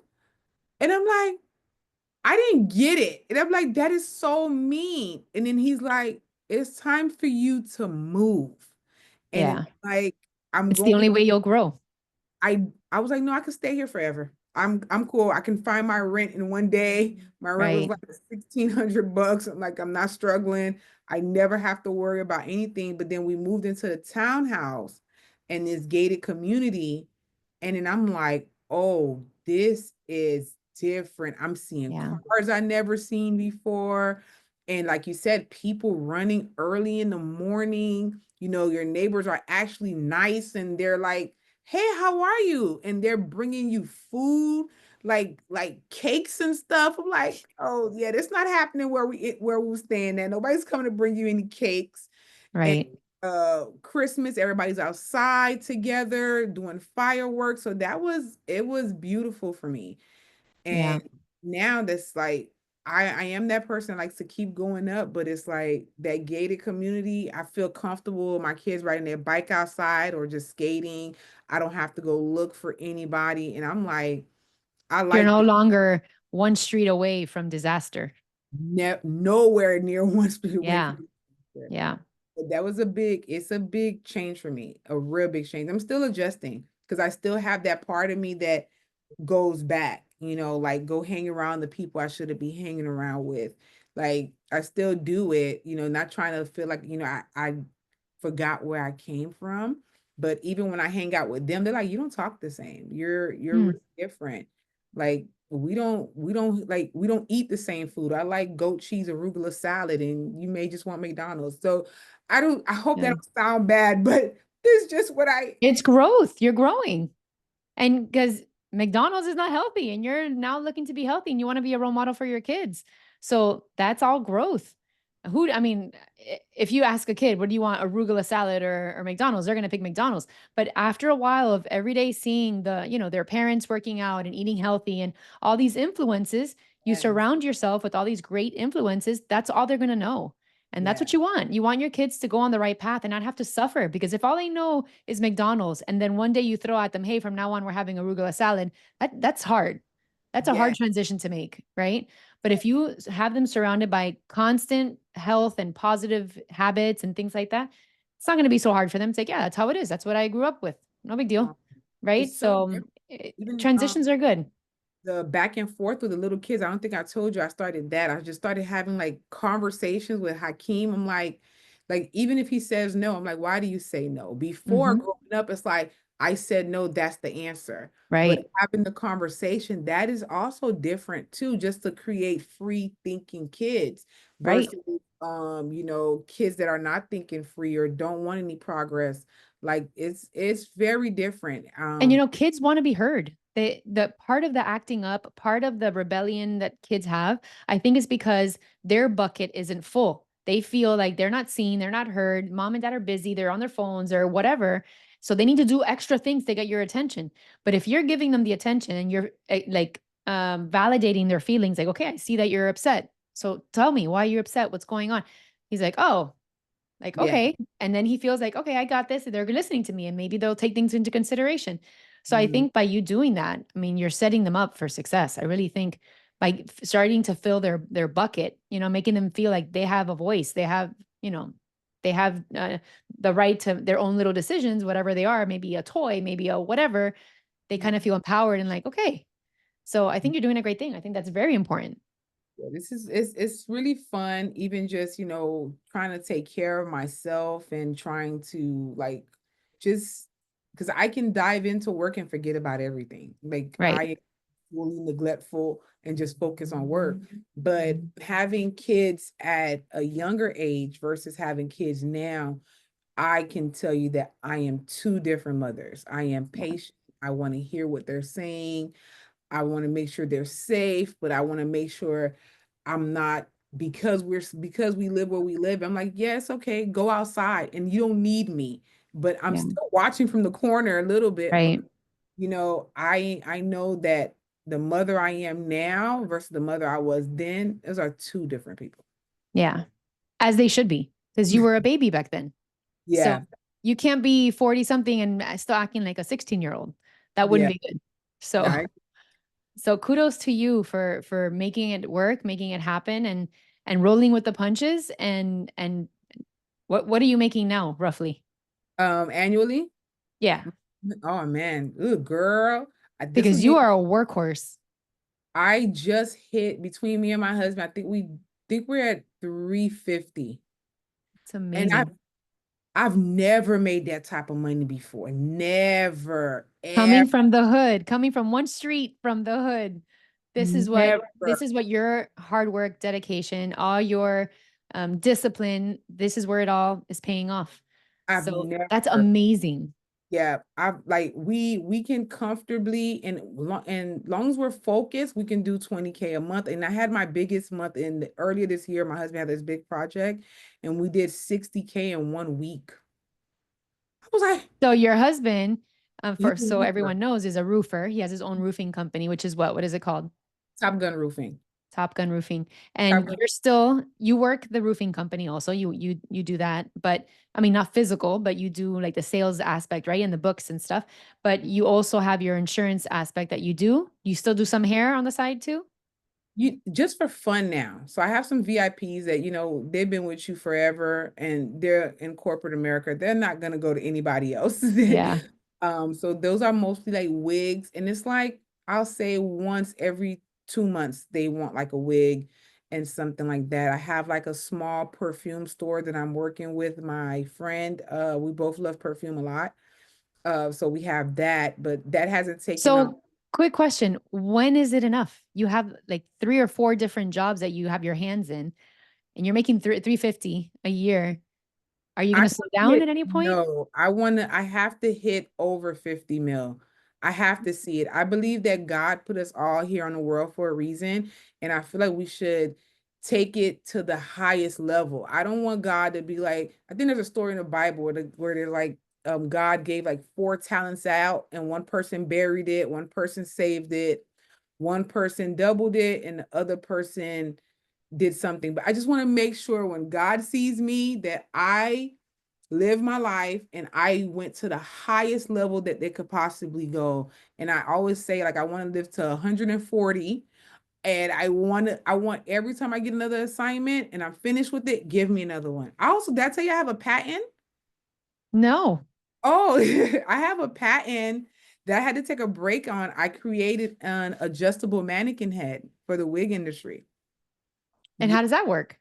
And I'm like, I didn't get it. And I'm like, that is so mean. And then he's like, it's time for you to move. And it's
Yeah.
like, I'm
It's the
going,
only way you'll grow.
I was like, no, I can stay here forever. I'm cool. I can find my rent in one day. My rent was
Right.
like $1,600. I'm like, I'm not struggling. I never have to worry about anything. But then we moved into the townhouse and this gated community. And then I'm like, oh, this is different. I'm seeing
Yeah.
cars I never seen before. And like you said, people running early in the morning. Your neighbors are actually nice and they're like, hey, how are you? And they're bringing you food, like cakes and stuff. I'm like, oh yeah, that's not happening where we were staying at. Nobody's coming to bring you any cakes. And
Right.
Christmas, everybody's outside together doing fireworks. So it was beautiful for me. And
Yeah.
now that's like I am that person that likes to keep going up, but it's like that gated community. I feel comfortable. My kids riding their bike outside or just skating. I don't have to go look for anybody. And I'm like, I
You're
like
no
that.
longer one street away from disaster.
Nowhere near one speed away
Yeah.
from here.
Yeah.
But that was it's a big change for me, a real big change. I'm still adjusting because I still have that part of me that goes back, like go hang around the people I shouldn't be hanging around with. Like I still do it, not trying to feel like, I forgot where I came from. But even when I hang out with them, they're like, you don't talk the same. You're
Hmm.
really different. Like we don't eat the same food. I like goat cheese arugula salad, and you may just want McDonald's. So I hope that
Yeah.
don't sound bad, but this is just what I
It's growth. You're growing. And because McDonald's is not healthy, and you're now looking to be healthy, and you want to be a role model for your kids. So that's all growth. I mean, if you ask a kid, what do you want, arugula salad or McDonald's, they're going to pick McDonald's. But after a while of every day seeing their parents working out and eating healthy and all these influences, you
yes,
surround yourself with all these great influences. That's all they're going to know. And that's
yeah.
what you want. You want your kids to go on the right path and not have to suffer, because if all they know is McDonald's and then one day you throw at them, hey, from now on we're having arugula salad, that's hard. That's a hard
Yes.
transition to make, right? But if you have them surrounded by constant health and positive habits and things like that, it's not going to be so hard for them to say, yeah, that's how it is. That's what I grew up with. No big deal.
Um,
Right.
it's so
So
different. Even
transitions are good.
the back and forth with the little kids. I don't think I told you I started that. I just started having like conversations with Hakeem. I'm like even if he says no, I'm like, why do you say no? Before
Hmm.
growing up, it's like I said no, that's the answer. But
Right.
having the conversation, that is also different too, just to create free thinking kids
Right.
versus kids that are not thinking free or don't want any progress. Like it's very different.
And kids want to be heard. The part of the acting up, part of the rebellion that kids have, I think is because their bucket isn't full. They feel like they're not seen, they're not heard. Mom and dad are busy, they're on their phones or whatever. So they need to do extra things to get your attention. But if you're giving them the attention and you're like validating their feelings, like, okay, I see that you're upset. So tell me why you're upset. What's going on? He's like, oh, like,
Yeah.
okay. And then he feels like, okay, I got this. They're listening to me and maybe they'll take things into consideration. So I
Mhm.
think by you doing that, I mean, you're setting them up for success. I really think by starting to fill their bucket, making them feel like they have a voice, you know, they have the right to their own little decisions, whatever they are, maybe a toy, maybe a whatever, they kind of feel empowered and like, okay. So I think you're doing a great thing. I think that's very important.
Yeah, this is it's really fun, even just, trying to take care of myself and trying to like just because I can dive into work and forget about everything. Like I
Right.
am fully neglectful and just focus on work. But having kids at a younger age versus having kids now, I can tell you that I am two different mothers. I am
Yeah.
patient. I want to hear what they're saying. I want to make sure they're safe, but I want to make sure I'm not because we live where we live. I'm like, yes, okay, go outside and you don't need me. But I'm
Yeah.
still watching from the corner a little bit
Right.
because I know that the mother I am now versus the mother I was then, those are two different people.
Yeah. As they should be, because you were a baby back then. So
Yeah.
you can't be 40 something and still acting like a 16-year-old. That wouldn't
Yeah.
be good. So
I,
so kudos to you for making it work, making it happen and rolling with the punches and what are you making now roughly?
annually.
Yeah,
Oh man. Ooh, girl. This will
because you
be
are a workhorse.
I just hit between me and my husband. I think we're at 350.
It's
And
amazing.
I've never made that type of money before. Never, ever,
Coming from one street from the hood. This
never.
is what your hard work, dedication, all your discipline, this is where it all is paying off.
I've
So that's
never.
amazing.
Yeah, I've like we can comfortably and long as we're focused, we can do 20K a month. And I had my biggest month earlier this year. My husband had this big project and we did 60K in 1 week. I was like,
So your husband,
he's
for
a
so
roofer,
everyone knows, is a roofer. He has his own roofing company, which is what? What is it called?
Top Gun Roofing.
Top Gun Roofing.
Top
And
Gun.
you work the roofing company also. You do that, but I mean not physical, but you do like the sales aspect, right? And the books and stuff. But you also have your insurance aspect that you do. You still do some hair on the side too?
You just for fun now. So I have some VIPs that, they've been with you forever and they're in corporate America. They're not gonna go to anybody else.
Yeah.
So those are mostly like wigs. And it's like I'll say once every 2 months they want like a wig and something like that. I have like a small perfume store that I'm working with my friend. We both love perfume a lot. So we have that, but that hasn't taken off.
So quick question. When is it enough? You have like three or four different jobs that you have your hands in and you're making 350 a year. Are you going
I
to slow down
hit
at any point?
no, I have to hit over 50 mil. I have to see it. I believe that God put us all here on the world for a reason, and I feel like we should take it to the highest level. I don't want God to be like, I think there's a story in the Bible where they're like, God gave like 4 talents out, and one person buried it, one person saved it, one person doubled it, and the other person did something. But I just want to make sure when God sees me that I live my life, and I went to the highest level that they could possibly go. And I always say, like, I want to live to 140. And I want every time I get another assignment and I'm finished with it, give me another one. I also, did I tell you I have a patent?
No.
Oh, I have a patent that I had to take a break on. I created an adjustable mannequin head for the wig industry.
And how does that work?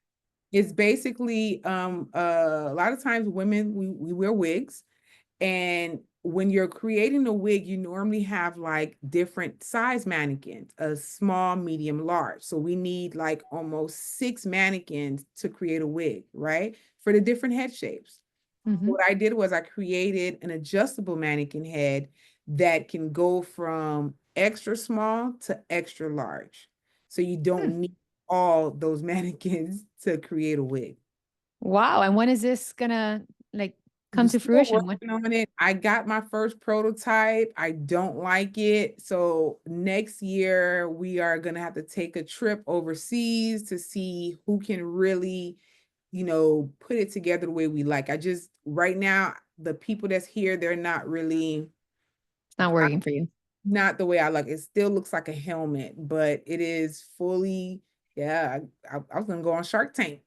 It's basically a lot of times women we wear wigs, and when you're creating a wig, you normally have like different size mannequins, a small, medium, large. So we need like almost 6 mannequins to create a wig, right? For the different head shapes.
Hmm.
What I did was I created an adjustable mannequin head that can go from extra small to extra large. So you don't need all those mannequins to create a wig.
Wow. And when is this gonna like
We're
come to
still
fruition? When?
working on it. I got my first prototype. I don't like it. So next year we are gonna have to take a trip overseas to see who can really, put it together the way we like. I just right now, the people that's here, they're not really
It's not working for you.
not the way I like. It still looks like a helmet, but it is fully, yeah. I was gonna go on Shark Tank.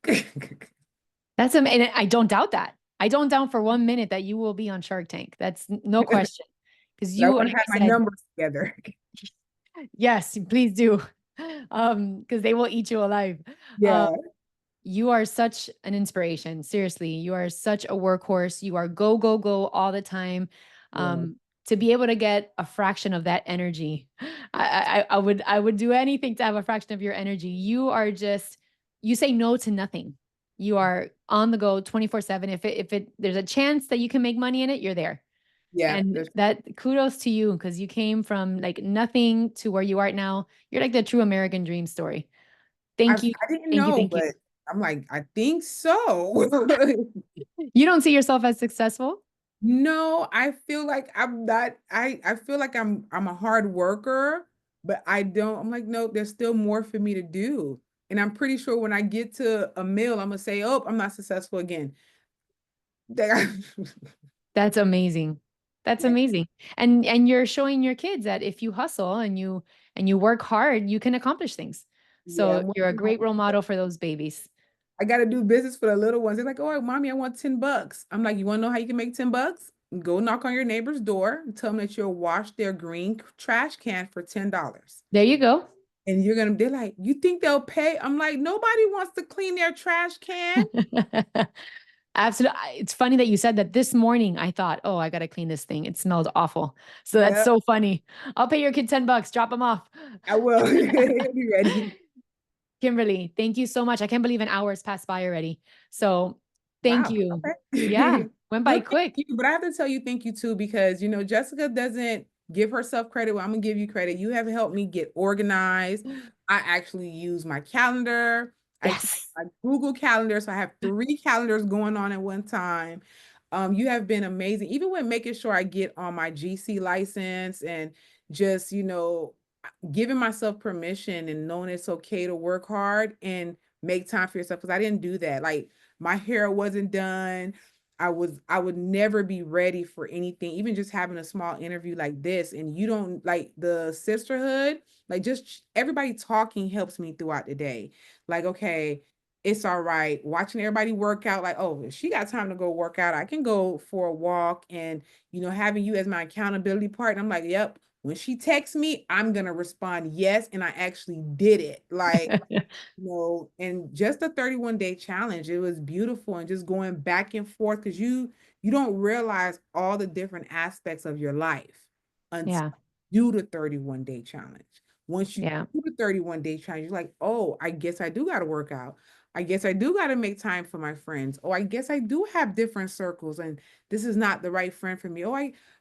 And I don't doubt that. I don't doubt for 1 minute that you will be on Shark Tank. That's no question. Because
But I
you,
want
like
to have
I
my
said,
numbers together.
yes, please do. Because they will eat you alive. Um,
Yeah,
you are such an inspiration. Seriously, you are such a workhorse. You are go, go, go all the time.
yeah,
To be able to get a fraction of that energy, I would do anything to have a fraction of your energy. You are just, you say no to nothing. You are on the go 24/7. If there's a chance that you can make money in it, you're there.
yeah.
And that kudos to you because you came from like nothing to where you are now. You're like the true American dream story.
I
Thank you.
I didn't
Thank you.
know,
Thank you.
but I'm like, I think so.
You don't see yourself as successful?
No, I feel like I'm not. I feel like I'm a hard worker, but I don't. I'm like, no, there's still more for me to do. And I'm pretty sure when I get to a mill, I'm gonna say, oh, I'm not successful again.
That's amazing. That's
Yeah,
amazing. And you're showing your kids that if you hustle and you work hard, you can accomplish things.
yeah.
So
I'm
you're a
working on
great role model for those babies.
I got to do business for the little ones. They're like, oh, mommy, I want $10. I'm like, you want to know how you can make $10? Go knock on your neighbor's door and tell them that you'll wash their green trash can for $10.
There you go.
And they're like, you think they'll pay? I'm like, nobody wants to clean their trash can.
Absolutely. It's funny that you said that this morning. I thought, oh, I got to clean this thing. It smelled awful. So that's
Yeah,
so funny. I'll pay your kid $10. Drop them off.
I will. He'll be ready.
Kimberly, thank you so much. I can't believe an hour's passed by already. So thank
Wow.
you. Yeah,
Okay.
went
No,
by
thank
quick.
you. But I have to tell you thank you too, because Jessica doesn't give herself credit. Well, I'm gonna give you credit. You have helped me get organized. I actually use my calendar. I keep
Yes.
my Google Calendar, so I have 3 calendars going on at one time. You have been amazing, even with making sure I get on my GC license and just, giving myself permission and knowing it's okay to work hard and make time for yourself. Because I didn't do that. Like my hair wasn't done. I would never be ready for anything, even just having a small interview like this. And you don't like the sisterhood, like just everybody talking helps me throughout the day. Like, okay, it's all right. Watching everybody work out, like, oh, if she got time to go work out, I can go for a walk. And, having you as my accountability partner, I'm like, yep, when she texts me, I'm gonna respond yes. And I actually did it. Like, and just a 31-day challenge, it was beautiful, and just going back and forth because you don't realize all the different aspects of your life until
Yeah.
you do the 31-day challenge. Once you
Yeah.
do the 31-day challenge, you're like, oh, I guess I do got to work out. I guess I do got to make time for my friends. Oh, I guess I do have different circles, and this is not the right friend for me. Oh,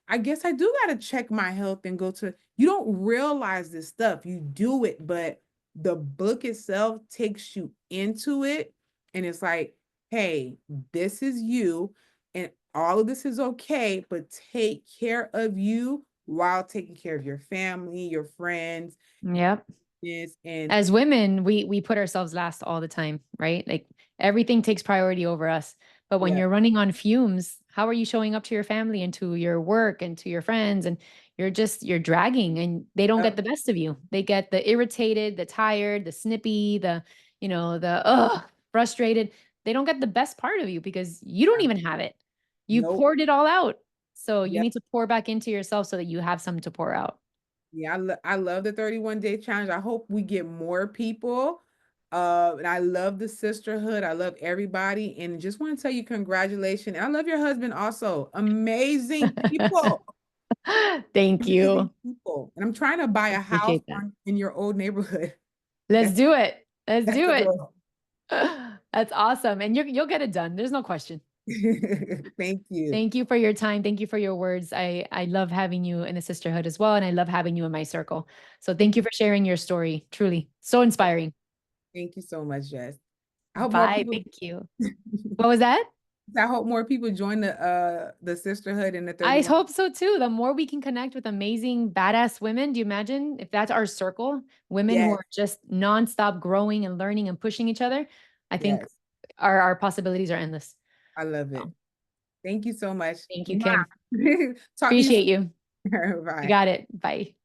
I guess I do got to check my health and go to. You don't realize this stuff. You do it, but the book itself takes you into it, and it's like, hey, this is you, and all of this is okay, but take care of you while taking care of your family, your friends,
Yep.
this and
As women, we put ourselves last all the time, right? Like everything takes priority over us. But when
Yeah.
you're running on fumes, how are you showing up to your family and to your work and to your friends? And you're dragging and they don't get
Yep.
the best of you. They get the irritated, the tired, the snippy, the frustrated. They don't get the best part of you because you don't
Yeah.
even have it. You
Nope.
poured it all out. So you
Yep.
need to pour back into yourself so that you have some to pour out.
Yeah, I love the 31-day challenge. I hope we get more people. And I love the sisterhood. I love everybody. And just want to tell you congratulations. And I love your husband also. Amazing people.
Thank
Amazing
you.
people. And I'm trying to buy a house
Appreciate that.
in your old neighborhood.
Let's
That's
do it. Let's
that's
do
the
it.
goal.
That's awesome. And you'll get it done. There's no question.
Thank you.
Thank you for your time. Thank you for your words. I love having you in the sisterhood as well. And I love having you in my circle. So thank you for sharing your story. Truly so inspiring.
Thank you so much, Jess. I hope more
Bye.
people
Thank you. What was that?
I hope more people join the sisterhood and the
I
31.
hope so too. The more we can connect with amazing, badass women, do you imagine if that's our circle, women who
Yes,
are just nonstop growing and learning and pushing each other? I think
yes.
our possibilities are endless.
I love it.
So,
Thank you so much.
thank you, Kim.
Mwah. Talk to you
Appreciate you.
soon.
You
Bye.
got it. Bye.